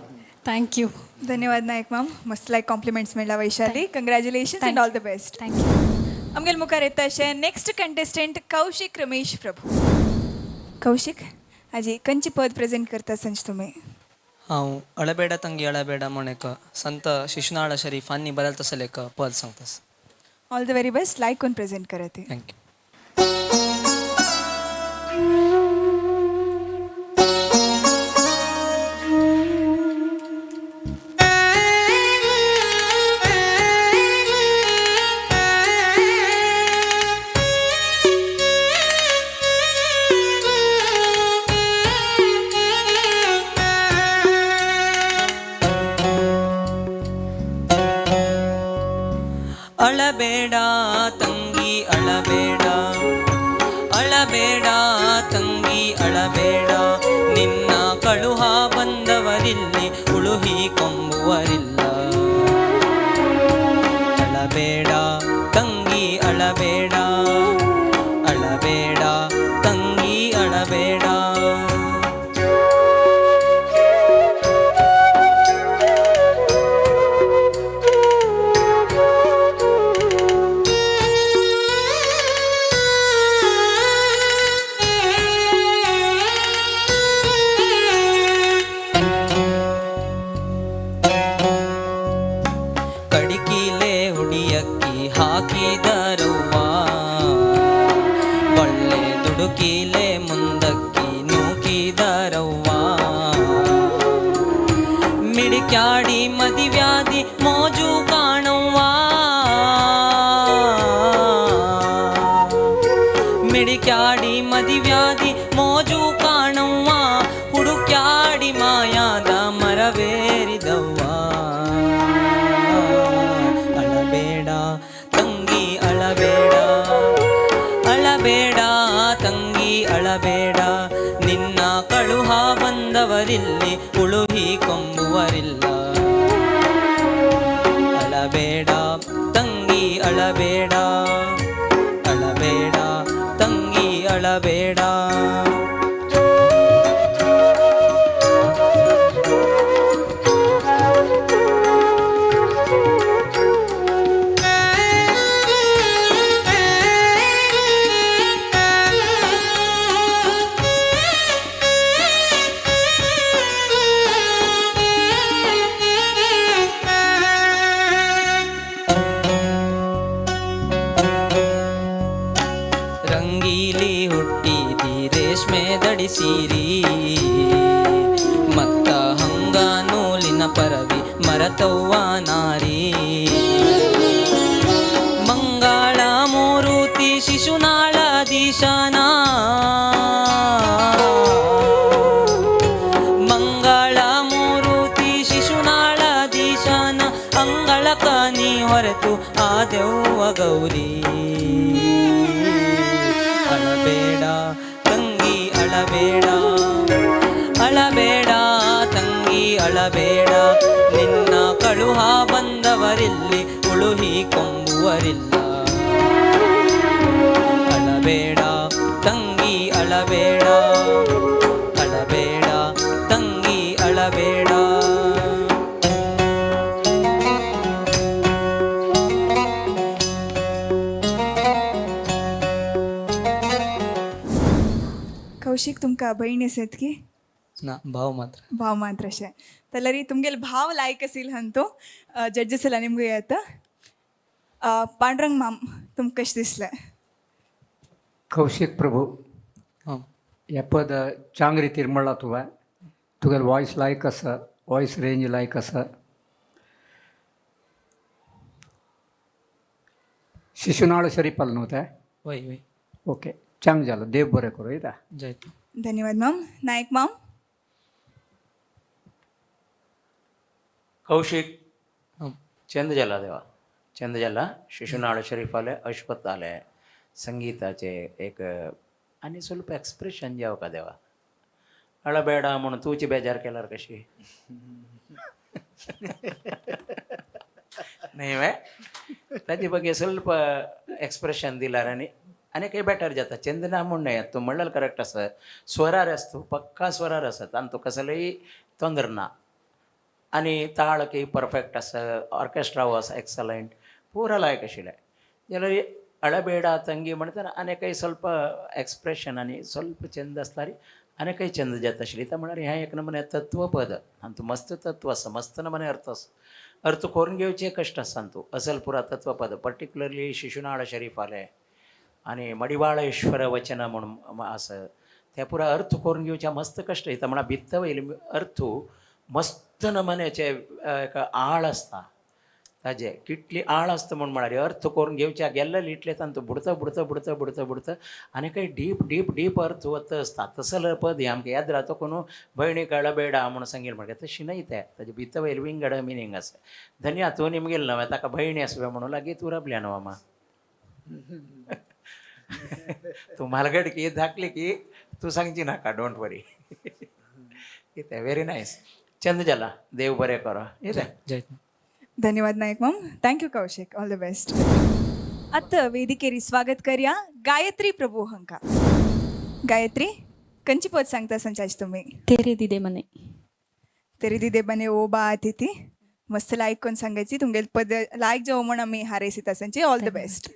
Speaker 2: थँक्यू.
Speaker 3: धन्यवाद नायक मॅम. मस्त लायक कॉम्प्लिमेंट्स मेळ्ळा Vaishali. Congratulations and all the best.
Speaker 2: Thank you.
Speaker 3: आमगेल मुखार येता अशें नेक्स्ट कंटेस्टंट कौशिक रमेश प्रभू. कौशिक आजी खंयची पद प्रेजेंट करता संज तुमी?
Speaker 8: हांव अळबेडा तंगी अळबेडा म्हण एक संत शिशुनाळ शरीफ हांनी बदलत तसले एक पद सांगतास.
Speaker 3: All the very best. Like कोण प्रेझेंट करत आहे.
Speaker 8: थँक्यू. ಅಳಬೇಡ ತಂಗಿ ಅಳಬೇಡ, ಅಳಬೇಡ ತಂಗಿ ಅಳಬೇಡ, ನಿನ್ನ ಕಳುಹ ಬಂದವರಿಲ್ಲಿ ಉಳುಹಿ ಕೊಂಬುವರಿಲ್ಲ. ಅಳಬೇಡ ತಂಗಿ ಅಳಬೇಡ, ಅಳಬೇಡ ತಂಗಿ ಅಳಬೇಡ. ಕಡಿಕಿಲೆ ಹುಡಿಯಕ್ಕಿ ಹಾಕಿದರವ್ವ, ಒಳ್ಳೆ ದುಡುಕಿಲೆ ಮುಂದಕ್ಕಿ ನೂಕಿದರವ್ವ. ಮಿಡಿಕ್ಯಾಡಿ ಮದಿವ್ಯಾದಿ ಮೋಜು ಕಾಣವ್ವ, ಮಿಡಿಕ್ಯಾಡಿ ಮದಿವ್ಯಾದಿ ಮೋಜು ಕಾಣವ್ವ, ಹುಡುಕ್ಯಾಡಿ ಮಾಯಾದ ಮರವೇರಿದವ್ವ. ಅಳಬೇಡ ತಂಗಿ ಅಳಬೇಡ, ಅಳಬೇಡ ತಂಗಿ ಅಳಬೇಡ, ನಿನ್ನ ಕಳುಹ ಬಂದವರಿಲ್ಲಿ ಉಳುಹಿ ಕೊಂಬುವರಿಲ್ಲ. ಅಳಬೇಡ ತಂಗಿ ಅಳಬೇಡ, ಅಳಬೇಡ ತಂಗಿ ಅಳಬೇಡ. ರಂಗೀಲಿ ಹುಟ್ಟಿದಿ ರೇಷ್ಮೆ ದಡಿಸಿರಿ, ಮತ್ತ ಹಂಗ ನೂಲಿನ ಪರವಿ ಮರತವ್ವ ನಾರಿ. ಮಂಗಳ ಮೂರುತಿ ಶಿಶುನಾಳ ದೀಶನ, ಮಂಗಳ ಮೂರುತಿ ಶಿಶುನಾಳ ದೀಶನ, ಅಂಗಳಕ ನೀ ಹೊರತು ಆದೆವ್ವ ಗೌರಿ. ಅಳಬೇಡ ತಂಗಿ ಅಳಬೇಡ, ಅಳಬೇಡ ತಂಗಿ ಅಳಬೇಡ, ನಿನ್ನ ಕಳುಹ ಬಂದವರಿಲ್ಲಿ ಉಳುಹಿ ಕೊಂಬುವರಿಲ್ಲ. ಅಳಬೇಡ ತಂಗಿ ಅಳಬೇಡ, ಅಳಬೇಡ ತಂಗಿ ಅಳಬೇಡ.
Speaker 3: कौशिक तुमका बहीण आसत की
Speaker 8: ना भाव मात्र.
Speaker 3: भाव मात्र अशें जाल्यार तुमगेले भाव लायक आसिल हंतो जड्जसाला निमगे येता. पांडुरंग माम तुमकां कशें दिसलें?
Speaker 7: कौशिक प्रभू
Speaker 8: हां
Speaker 7: हे पद चांग रितीर म्हणला तुगेलो वॉयस लायक आसा, वॉयस रेंज लायक आसा. शिशुनाळ शरीफाल न्हू तें?
Speaker 8: वय वय
Speaker 7: ओके, चांग जालो. देव बरें करूं. येता
Speaker 8: जय.
Speaker 3: धन्यवाद माम. नायक माम.
Speaker 4: कौशिक
Speaker 8: हां
Speaker 4: चंद जाला देवा, चंद जाला. शिशुनाळ शरीफ आले, अश्वत्थ आले, संगीताचे एक आणि ಸ್ವಲ್ಪ एक्सप्रेशन जेव का देवा. अळबेडा म्हणून तूची बेजार केल्यार कशी नाही वे ताजे ಬಗ್ಗೆ ಸ್ವಲ್ಪ एक्सप्रेशन दिल्यार आनी काही बेटर जाता. चंदना म्हूण न्हय, तूं म्हणल्यार करेक्ट आसा. स्वरार आसा तूं, पक्का स्वरार आसात आनी तुका कसलेय तोंदर ना. आनी ताळ की परफेक्ट आसा, ऑर्केस्ट्रा वॉज एक्सलंट, पुरा लायक आशिल्लें. जाल्यार अळಬೇಡ ತಂಗಿ म्हणताना आणि काही ಸ್ವಲ್ಪ एक्सप्रेशन आणि ಸ್ವಲ್ಪ चंद असला री आणि काही चंद जात आशिल्ली तर म्हणल्यार ह्या एक नमुने तत्वपद आणि तू मस्त तत्व आसा मस्त नमुने अर्थ करून घेवचे कश्ट आसा तू असल पुरा तत्वपद पर्टिक्युलरली शिशुनाळ शरीफ आले आणि मडिवाळेश्वर वचन म्हणून असं त्या पुरा अर्थ करून घेवच्या मस्त कश्ट येता म्हणा भित्त वयले अर्थ मस्त नमुन्याचे एक आळ आसता ताजे कितली आळ आसता म्हूण म्हळ्यार अर्थ करून घेवच्या गेल्ले इतले तांतू बुडता बुडता बुडता बुडता बुडता आनी काही डीप डीप डीप अर्थ वता आसता तसले पद हे आमकां याद रावता कोण भयणी कळबेडा म्हणून सांगेल म्हळ्यार तशी न्हय ते ताजे भितर वयर विंगड मिनींग आसा धन्या तूं निमगेल न्हय ताका भयणी आसवे म्हणून लागीं उरपल्या न्हय मा तूं म्हालगड की धाकली की तूं सांगची नाका डोंट वरी कितें व्हेरी नायस चंद जाला देव बरें करो येते
Speaker 8: ಜೈ
Speaker 3: ಧನ್ಯವಾದ Nayak ma'am thank you Kaushik all the best ಅತ್ತ ವೇದಿಕೆರಿ ಸ್ವಾಗत करूया गायत्री प्रभू हंका गायत्री कंची पद सांगता संचाच तुम्ही
Speaker 2: तेरेदिदे मने
Speaker 3: तरी दिदे बने ओ बा अतिथी मस्त लायक कोण सांगायची तुमगे पद लायक जेव म्हण आम्ही हारयसिता संची ऑल द बेस्ट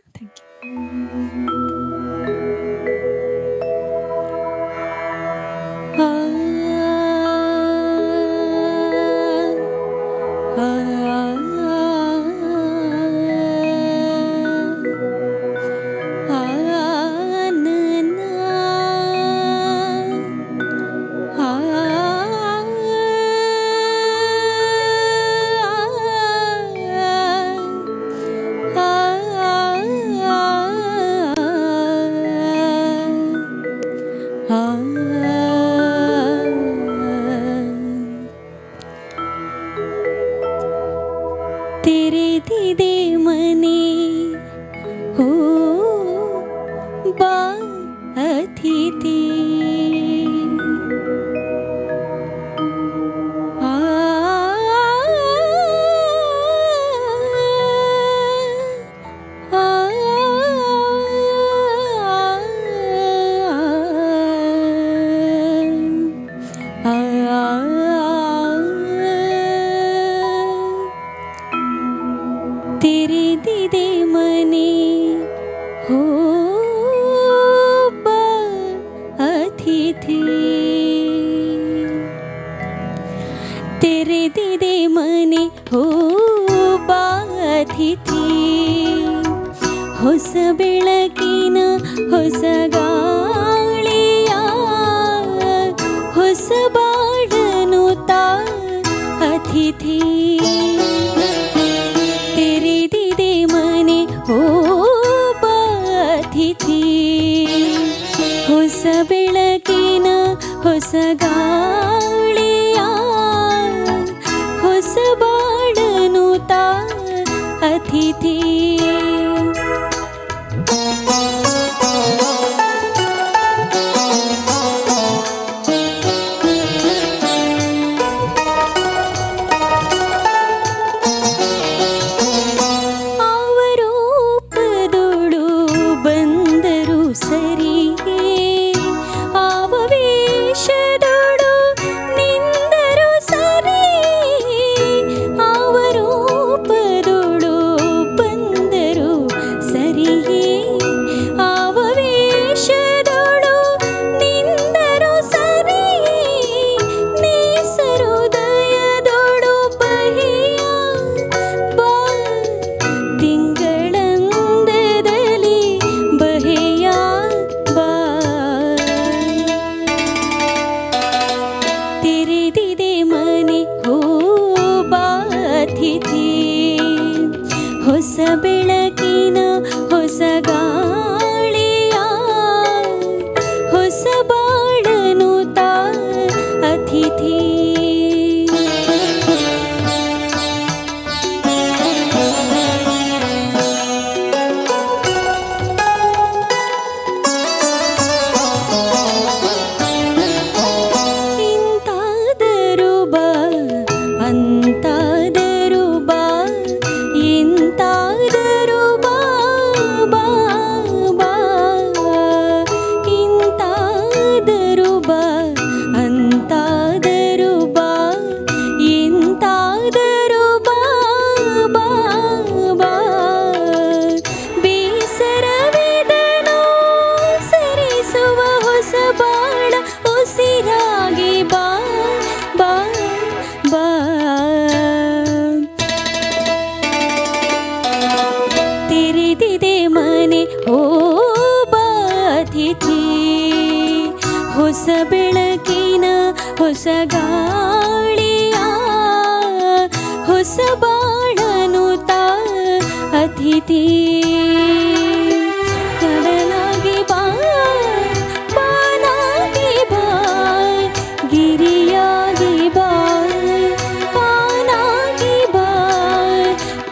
Speaker 2: तेरे दीदे मने हो बा अतिथि तेरे दीदे मने हो बा अतिथि तेरे दीदे मने हो बा अतिथि ಹೊಸ ಬೆಳಕಿನ ಹೊಸ ಗಾಳಿಯ ಹೊಸ ಬಾಳನು ತಾ ಅತಿಥಿ तेरे मने हो बा अतिथि ಹೊಸ ಬೆಳಕಿನ ಹೊಸ ಗಾಳಿಯ ಹೊಸ ಬಾಳನು ತಾ ಅತಿಥಿ ಸರಿಗೆ ಆವವೇಶದೊಡು ನೀ
Speaker 9: ಉಸಿರಾಗಿ ಬಾ ಬಾ ಬಾ ತೆರೆದಿದೆ ಮನೆ ಓ ಬಾತಿಥಿ ಹೊಸ ಬೆಳಕಿನ ಹೊಸ ಗಾಳಿಯ ಹೊಸ ಬಾಳನು ತಾ ಅತಿಥಿ ಕಡಲಾಗಿ ಬಾ ಬಾನಾಗಿ ಬಾ ಗಿರಿಯಾಗಿ ಬಾ ಕಾನಾಗಿ ಬಾ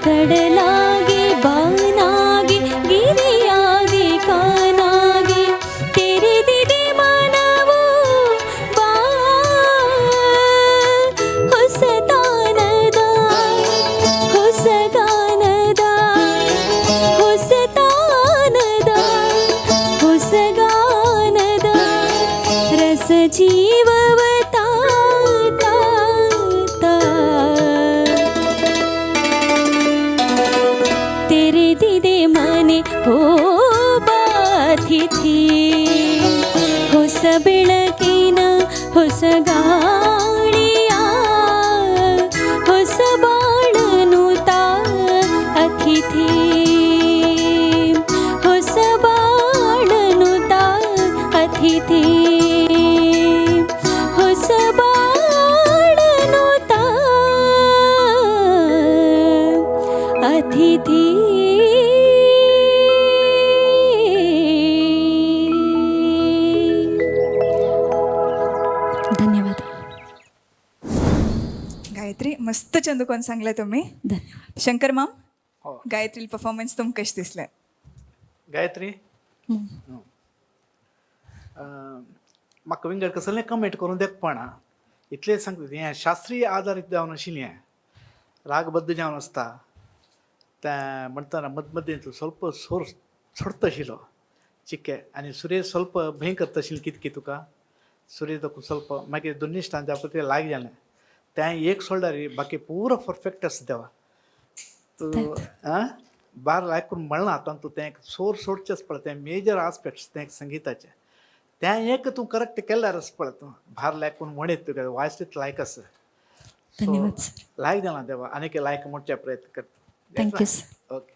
Speaker 9: ಕಡಲಾಗಿ ಬಾನಾಗಿ ಗಿರಿಯಾಗಿ ಕಾನಾಗಿ ತೆರೆದಿದೆ ಮನವು ಬಾ ಹೊಸತಾನದ ಹೊಸಗಾನದ ಹೊಸತಾನದ ಹೊಸಗಾನದ ರಸ ಜೀವವ ತಾ ತಾ ತಾ. ತೆರೆದಿದೆ ಮನೆ ಓ ಬಾತಿಥಿ ಹೊಸ ಬೆಳಕಿನ ಹೊಸ ಗಾಳಿಯ ಹೊಸ ಬಾಳನು ತಾ ಅತಿಥಿ ಹೊಸ ಬಾಳನು ತಾ ಅತಿಥಿ ಹೊಸ ಬಾಳನು ತಾ ಅತಿಥಿ. धन्यवाद
Speaker 3: गायत्री मस्त चंदूकोन सांगले तुम्ही.
Speaker 9: धन्यवाद.
Speaker 3: शंकर माम
Speaker 6: हो.
Speaker 3: गायत्री परफॉर्मन्स तुमकां कशें दिसलें?
Speaker 6: गायत्री म्हाका विंगड कसलें कमेंट करून देख पडना. इतलें सांगता हें शास्त्रीय आदारीत जावन आशिल्लें रागबद्ध जावन आसता तें म्हणटाना मदीं ಸ್ವಲ್ಪ सोर सोडत आशिल्लो चिक्के आनी सुरेश ಸ್ವಲ್ಪ भंय करता आशिल्लें कितकी तुका सुरेश ಸ್ವಲ್ಪ मागीर दोनी स्टांजा ते लाग जालें तें एक सोडला रे बाकी पुरो परफेक्ट आसा देवा तूं बार लायक करून म्हणला आतां तूं तें सोर सोडचेंच पडटा तें मेजर आस्पेक्ट्स तें संगीताचे तें एक तूं करेक्ट केल्यार आसा पळय तूं भार लायक करून म्हणीत तुका वायस तितलो लायक आसा
Speaker 9: धन्यवाद सर.
Speaker 6: लायक जाला देवा आनीक लायक म्हणचे प्रयत्न करता.
Speaker 9: Thank you sir.
Speaker 6: ओके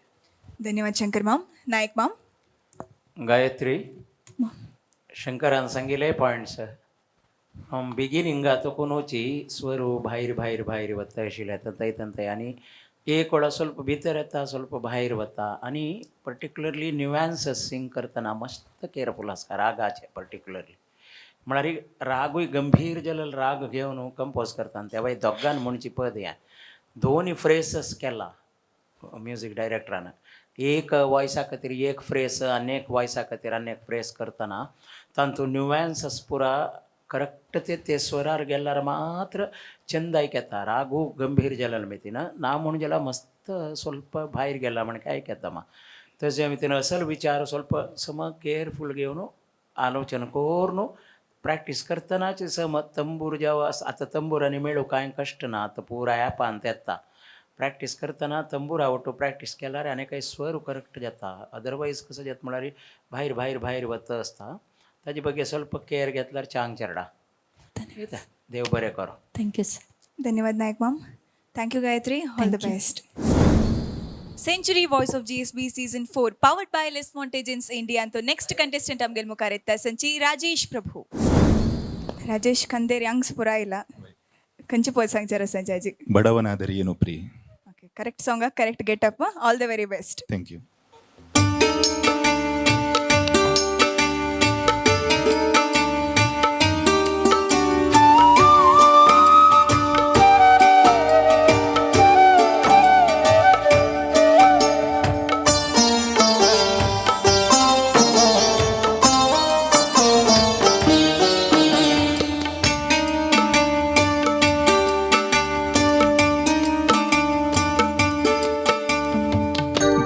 Speaker 3: धन्यवाद शंकर माम. नायक माम
Speaker 4: गायत्री शंकरान सांगिल्ले पॉयंट्स फ्रॉम बिगिनिंग तोकुनूची स्वरू भायर भायर भायर वता आशिल्ले तंतय तंतय आनी एक वेळा ಸ್ವಲ್ಪ भितर येता ಸ್ವಲ್ಪ भायर वता आनी पर्टिक्युलरली न्युएन्सेस सिंग करतना मस्त केअरफूल आसता रागाचे पर्टिक्युलरली म्हळ्यार रागूय गंभीर जाल्यार राग घेवन कंपोज करता तेव्हा दोगान म्हणची पद हें दोन फ्रेसस केला म्युजीक डायरेक्टरान एक वॉयसा खातीर एक फ्रेस अनेक वॉयसा खातीर अनेक फ्रेस करतना तांतूं न्युएन्सेस पुरा करेक्ट ते स्वरार गेल्यार मात्र चंदायक येता रागू गंभीर जाल्यार मितीन ना म्हूण जाल्यार मस्त ಸ್ವಲ್ಪ भायर गेला म्हण काय येता मा तशें मितीन असल विचार ಸ್ವಲ್ಪ सम केअरफूल घेवन आलोचना करून प्रॅक्टीस करतनाच सम तंबूर जेव्हा आता तंबूर आनी मेळू कांय कश्ट ना आतां पुरा ॲपांत येता प्रॅक्टीस करतना तंबूर आवडटो प्रॅक्टीस केल्यार आनी काही स्वर करेक्ट जाता अदरवायज कसं जाता म्हळ्यार भायर भायर भायर वता आसता ताजे ಬಗ್ಗೆ ಸ್ವಲ್ಪ केअर घेतल्यार चांग चेरडा. देव बरें करो.
Speaker 9: Thank you sir.
Speaker 3: धन्यवाद Nayak ma'am. Thank you Gayatri. All the best. Century voice of GSB season 4 powered by लेस मॉन्टेजन्स इंडिया तो नेक्स्ट कंटेस्टंट आमगेल मुखार येता संची राजेश प्रभू. राजेश खंदेर यंग्स पुरा आयला खंयची पद सांगचार संचाजी
Speaker 10: बडवनादरी ಏನು ಪ್ರಿ.
Speaker 3: Okay correct song correct get up all the very best.
Speaker 10: Thank you.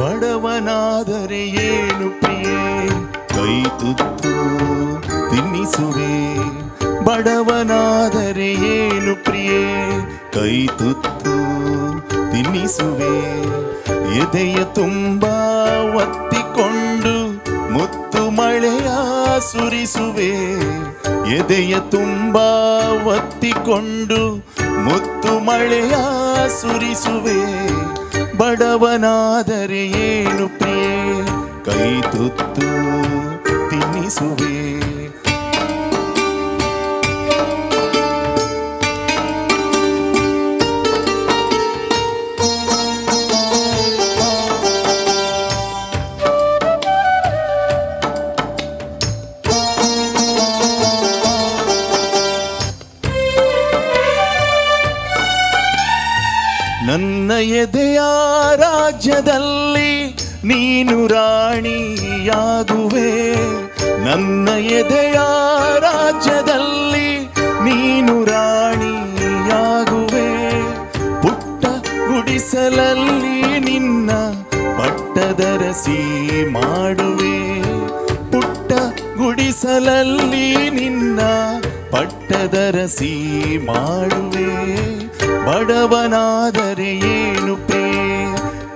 Speaker 10: ಬಡವನಾದರೆ ಏನು ಪ್ರಿಯೆ ಕೈ ತುತ್ತು ತಿನ್ನಿಸುವೆ ಬಡವನಾದರೆ ಏನು ಪ್ರಿಯೆ ಕೈ ತುತ್ತು ತಿನ್ನಿಸುವೆ ಎದೆಯ ತುಂಬ ಒತ್ತಿಕೊಂಡು ಮುತ್ತು ಮಳೆಯ ಸುರಿಸುವೆ ಎದೆಯ ತುಂಬ ಒತ್ತಿಕೊಂಡು ಮುತ್ತು ಮಳೆಯ ಸುರಿಸುವೆ. ಬಡವನಾದರೆ ಏನು ಪ್ರಿಯೆ, ಕೈ ತುತ್ತು ತಿನ್ನಿಸುವೆ. ನನ್ನ ಎದೆಯ ರಾಜ್ಯದಲ್ಲಿ ನೀನು ರಾಣಿಯಾಗುವೆ. ನನ್ನ ಎದೆಯ ರಾಜ್ಯದಲ್ಲಿ ನೀನು ರಾಣಿಯಾಗುವೆ. ಪುಟ್ಟ ಗುಡಿಸಲಲ್ಲಿ ನಿನ್ನ ಪಟ್ಟದರಸಿ ಮಾಡುವೆ. ಪುಟ್ಟ ಗುಡಿಸಲಲ್ಲಿ ನಿನ್ನ ಪಟ್ಟದರಸಿ ಮಾಡುವೆ. ಬಡವನಾದರೆ ಏನು ಪ್ರಿಯೆ,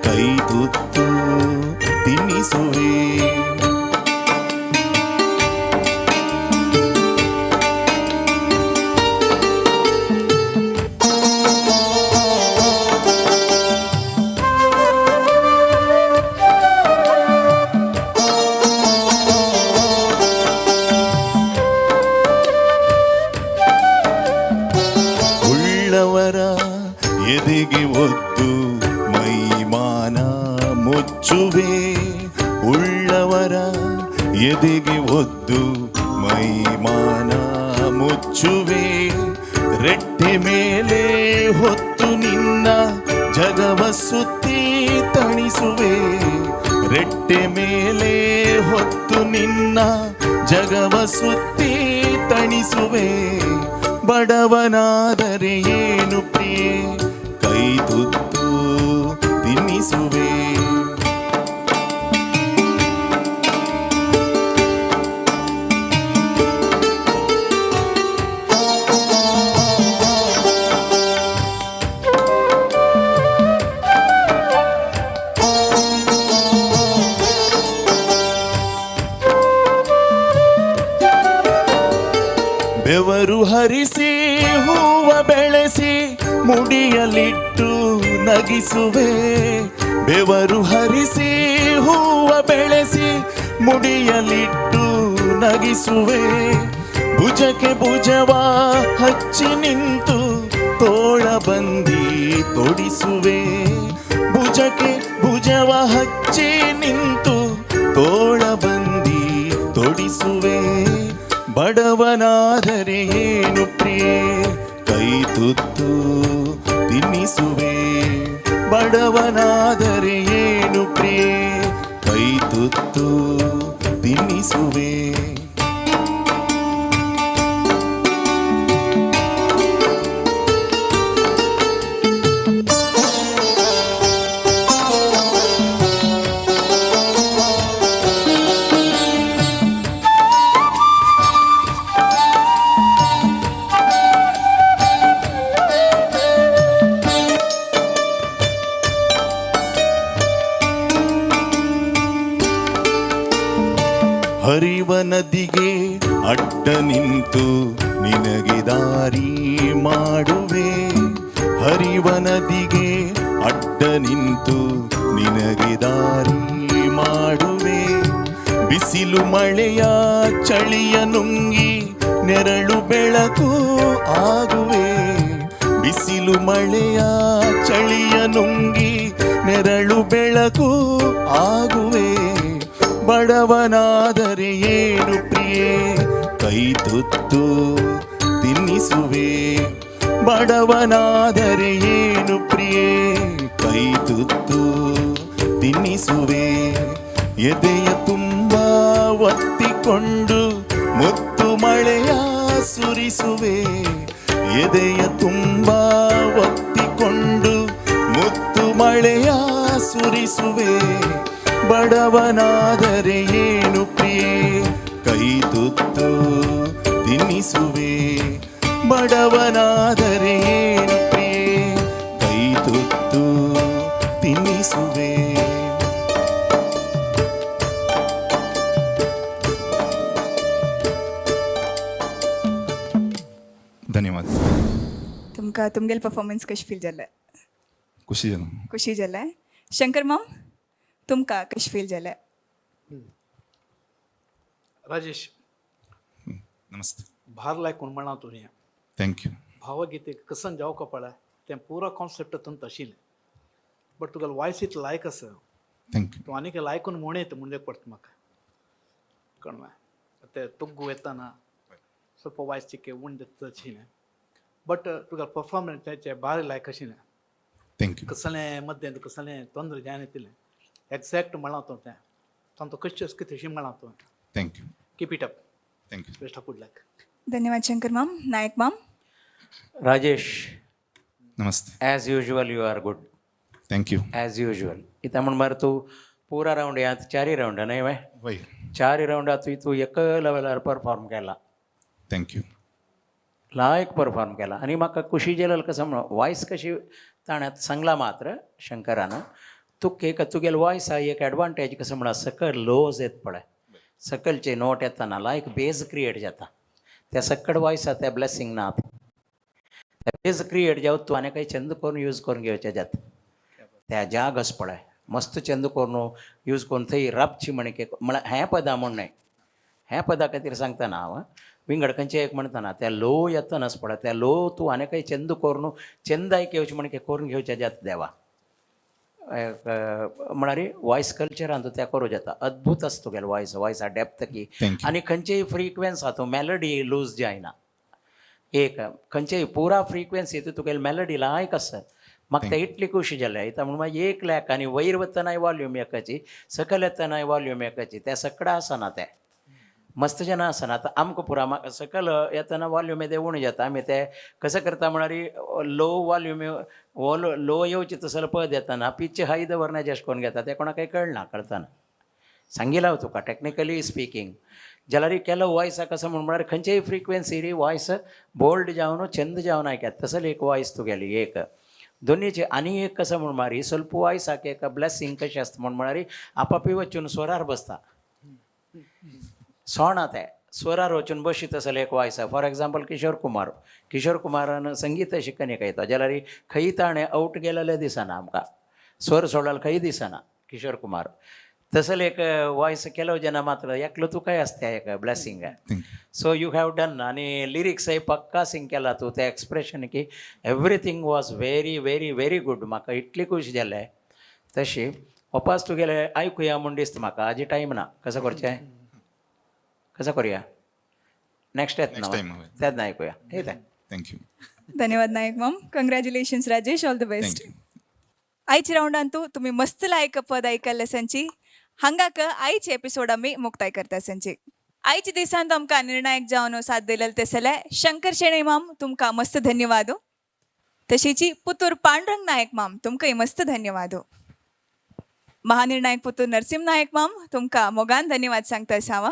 Speaker 10: ಕೈ ತುತ್ತು ತಿನ್ನಿಸುವೆ. ಉಳ್ಳವರ ಎದೆಗೆ ಒದ್ದು ಮೈಮಾನ ಮುಚ್ಚುವೆ. ಉಳ್ಳವರ ಎದೆಗೆ ಒದ್ದು ಮೈಮಾನ ಮುಚ್ಚುವೆ. ರೆಟ್ಟೆ ಮೇಲೆ ಹೊತ್ತು ನಿನ್ನ ಜಗವ ಸುತ್ತಿ ತಣಿಸುವೆ. ರೆಟ್ಟೆ ಮೇಲೆ ಹೊತ್ತು ನಿನ್ನ ಜಗವ ಸುತ್ತಿ ತಣಿಸುವೆ. ಬಡವನಾದರೆ ಏನು ಪ್ರಿಯೆ, ಕೈ ತುತ್ತು ತಿನ್ನಿಸುವೆ. ಬೆವರು ಹರಿಸಿ ಹೂವ ಬೆಳೆಸಿ ಮುಡಿಯಲಿಟ್ಟು ನಗಿಸುವೆ. ಬೆವರು ಹರಿಸಿ ಹೂವ ಬೆಳೆಸಿ ಮುಡಿಯಲಿಟ್ಟು ನಗಿಸುವೆ. ಭುಜಕ್ಕೆ ಭುಜವ ಹಚ್ಚಿ ನಿಂತು ತೋಳ ಬಂದಿ ತೊಡಿಸುವೆ. ಭುಜಕ್ಕೆ ಭುಜವ ಹಚ್ಚಿ ನಿಂತು ತೋಳ ಬಂದಿ ತೊಡಿಸುವೆ. ಬಡವನಾದರೆ ಏನು ಪ್ರಿಯೆ, ಕೈ ತುತ್ತು ತಿನ್ನಿಸುವೆ. ಬಡವನಾದರೆ ಏನು ಪ್ರಿಯೆ, ಕೈ ತುತ್ತು ತಿನ್ನಿಸುವೆ. ಹರಿವ ನದಿಗೆ ಅಡ್ಡ ನಿಂತು ನಿನಗೆ ದಾರಿ ಮಾಡುವೆ. ಹರಿವ ನದಿಗೆ ಅಡ್ಡ ನಿಂತು ನಿನಗೆ ದಾರಿ ಮಾಡುವೆ. ಬಿಸಿಲು ಮಳೆಯ ಚಳಿಯ ನುಂಗಿ ನೆರಳು ಬೆಳಕು ಆಗುವೆ. ಬಿಸಿಲು ಮಳೆಯ ಚಳಿಯ ನುಂಗಿ ನೆರಳು ಬೆಳಕು ಆಗುವೆ. ಬಡವನಾದರೆ ಏನು ಪ್ರಿಯೆ, ಕೈ ತುತ್ತು ತಿನ್ನಿಸುವೆ. ಬಡವನಾದರೆ ಏನು ಪ್ರಿಯೆ, ಕೈ ತುತ್ತು ತಿನ್ನಿಸುವೆ. ಎದೆಯ ತುಂಬ ಒತ್ತಿಕೊಂಡು ಮುತ್ತು ಮಳೆಯ ಸುರಿಸುವೆ. ಎದೆಯ ತುಂಬ ಒತ್ತಿಕೊಂಡು ಮುತ್ತು ಮಳೆಯ ಸುರಿಸುವೆ. ಬಡವನಾದರೆ ಏನು ಪ್ರಿಯೆ, ಕೈ ತುತ್ತು ತಿನ್ನಿಸುವೆ. ಬಡವನಾದರೆ ಏನು ಪ್ರಿಯೆ, ಕೈ ತುತ್ತು ತಿನ್ನಿಸುವೆ. धन्यवाद.
Speaker 3: तुमकां तुमगेल परफॉर्मन्स कशें फील जालें?
Speaker 10: खुशी झालं.
Speaker 3: खुशी जालें. शंकर मॉम तुमकां कशें फील जालें?
Speaker 6: राजेश
Speaker 10: नमस्ते.
Speaker 6: भार लायकून म्हणा तुवें
Speaker 10: थँक्यू.
Speaker 6: भावगीते कसन जावं पळय तें पुरो कॉन्सेप्ट तंत आशिल्लें बट तुगेलो वॉयस इतलो लायक आसा
Speaker 10: थँक्यू.
Speaker 6: तूं आनीक लायकून म्हणत म्हणजे पडटा म्हाका कळ्ळें ते तुग्गू येताना ಸ್ವಲ್ಪ ವಾಯ್ಸ್ ಚಿಕ್ಕೆ ಉಂಡೆ ತಚ್ಚಿನೆ ಬಟ್ ತುಗ ಪರ್ಫಾರ್ಮೆನ್ಸ್ ತೆಚ್ಚೆ ಭಾರಿ ಲೈಕ್ ಅಶಿನೆ
Speaker 10: ಥ್ಯಾಂಕ್ ಯು.
Speaker 6: ಕಸಲೆ ಮಧ್ಯೆ ಕಸಲೆ ತೊಂದರೆ ಜಾನಿತಿಲ್ಲ ಎಕ್ಸಾಕ್ಟ್ ಮಾಡಾತೋತೆ ತಂತ ಕಷ್ಟ ಸ್ಕಿತ್ ಹಿಮ್ ಮಾಡಾತೋ
Speaker 10: thank you.
Speaker 6: Keep it up.
Speaker 10: Thank you.
Speaker 6: Best of good luck.
Speaker 3: धन्यवाद शंकर मॉम. नायक मॉम
Speaker 4: राजेश,
Speaker 10: नमस्ते.
Speaker 4: As usual you are good.
Speaker 10: Thank you.
Speaker 4: As usual. इथं म्हण मरे तू पुरा राऊंड यात 4 राऊंड नाही वय
Speaker 10: वय.
Speaker 4: 4 राऊंडात तू एक लेवलार परफॉर्म केला,
Speaker 10: थँक्यू.
Speaker 4: लायक परफॉर्म केला. आणि म्हाका खुशी जालें कसं म्हण वॉयस कशी ताणें सांगला मात्र शंकरानं तुका तुगेल वॉयस हा एक एडवांटेज कसं म्हणा सकल लोज येत पळय सकलचे नोट येताना लायक बेज क्रिएट जाता त्या सकड वॉयस हा त्या ब्लेसिंग ना त्या बेज क्रिएट जावं तूं आनी काही चंद करून यूज करून घेवचे जात त्या जागस पळय मस्त चंद करून यूज करून थंय रापची म्हणके म्हळ्यार हें पदां म्हण न्हय हें पदा खातीर सांगतना हांव विंगड खंयचे एक म्हणतना त्या लो येतनाच पळय त्या लो तूं आनी काही चंद करून चंदायक येवचे म्हणके करून घेवचे जाता देवा म्हणारी वॉयस कल्चरान तूं त्या करूं जाता अद्भुत आसा तुगेलो वॉयस वॉयस हा डेप्थ की
Speaker 10: Thank you.
Speaker 4: आनी खंयचेय फ्रिक्वेन्स हा तूं मेलडी लूज जायना एक खंयचेय पुरा फ्रिक्वेन्सी तूं तुगेली मेलडी लायक आसा म्हाका ते इतली खुशी जाल्या इता म्हणून मागीर 1 लाख आनी वयर वतनाय वॉल्यूम एकाची सकयल येतनाय वॉल्यूम एकाची त्या सकडा आसना ते मस्त जन आसना आतां आमकां पुरा म्हाका सकयल येतना वॉल्यूम येते उणी जाता आमी ते कसं करता म्हळ्यार लो वॉल्यूम लो येवचे तसलो पद येतना पिच हाय दवरण्याचे अशें करून घेता तें कोणाकय कळना कळतना सांगिला तुका टेक्निकली स्पिकींग जाल्यार केलो वॉयस कसं म्हळ्यार खंयचेय फ्रिक्वेन्सी री वॉयस बोल्ड जावन चंद जावन आयकात तसली एक वॉयस तुगेली एक दोनीचे आनी एक कसं म्हण मारी ಸ್ವಲ್ಪ वॉयसाक एक ब्लेसिंग कशें आसता म्हण म्हळ्यार आपापी वचून स्वरार बसता सोणा ते स्वरार वचून बशीत आसले एक वॉयस फॉर एग्जाम्पल किशोर कुमारान संगीत शिकन येता जाल्यार खंय ताणें आउट गेलेले दिसना आमकां स्वर सोडल खंय दिसना किशोर कुमार तसले एक वॉयस केलो जेन्ना मात्र एकलो तुकाय आसता एक blessing so you have done आनी लिरिक्सय पक्का सिंग केला तूं तें एक्सप्रेशन की everything was very very very good म्हाका इतली खूश जालें तशी वपास तुगेले आयकुया म्हूण दिसता म्हाका हाजी टायम ना कसं करचें कसं करूया नेक्स्ट येत ना
Speaker 10: time हवंय.
Speaker 4: तेच आयकुया येता
Speaker 10: थँक्यू.
Speaker 3: धन्यवाद Nayak ma'am. Congratulations Rajesh. All the best.
Speaker 10: Thank you.
Speaker 3: आयच्या रावंडांतू तुम्ही मस्त लायक पद ऐकल्ले संची हांगाक आयचे एपिसोड आमी मुक्ताय करता संची आयच्या दिसान तुमकां निर्णायक जावन साथ दिलेले तेसले शंकर शेणै माम तुमकां मस्त धन्यवाद. तशीची पुतूर पांडुरंग नायक माम तुमकांय मस्त धन्यवाद. महानिर्णायक पुतूर नरसिंह नायक माम तुमकां मोगान धन्यवाद सांगता सावा.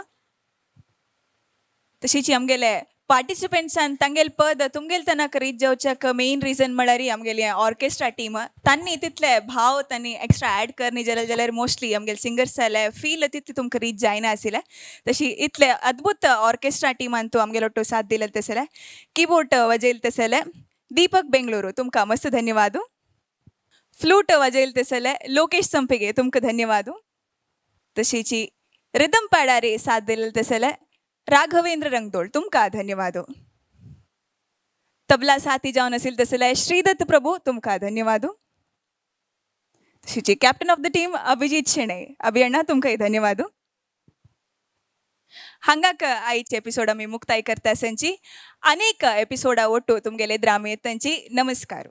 Speaker 3: तशीची आमगेले पार्टिसिपेंट्सान तांगेल पद तुमगेल तनक रीच जावच्याक मेन रिजन म्हळ्यार आमगेली ऑर्केस्ट्रा टीम तांणी तितले भाव तांणी एक्स्ट्रा ॲड करनी जाल्यार मोस्टली आमगेले सिंगर्स जाले फील तितले तुमकां रीच जायना आशिल्ले. तशी इतले अद्भुत ऑर्केस्ट्रा टिमान तूं आमगेलो टू साथ दिले तसले कीबोर्ड वाजयले तसले दीपक बेंगळूरू तुमकां मस्त धन्यवाद. फ्लूट वाजयले तसले लोकेश संपेगे तुमकां धन्यवाद. तशीची रिदम पाडारी साथ दिले तसले राघवेंद्र रंगदोळ तुमकां धन्यवाद. तबला साथी जावन आशिल्ले तसले श्रीदत्त प्रभू तुमकां धन्यवाद. तशीची captain of the team Abhijit Shenoy अभियण्णा तुमकांय धन्यवाद. हांगाक आयचे एपिसोड आमी मुक्ताय करता संची अनेक एपिसोडा ಒಟ್ಟು तुमगेले ड्रामे येतांची नमस्कार.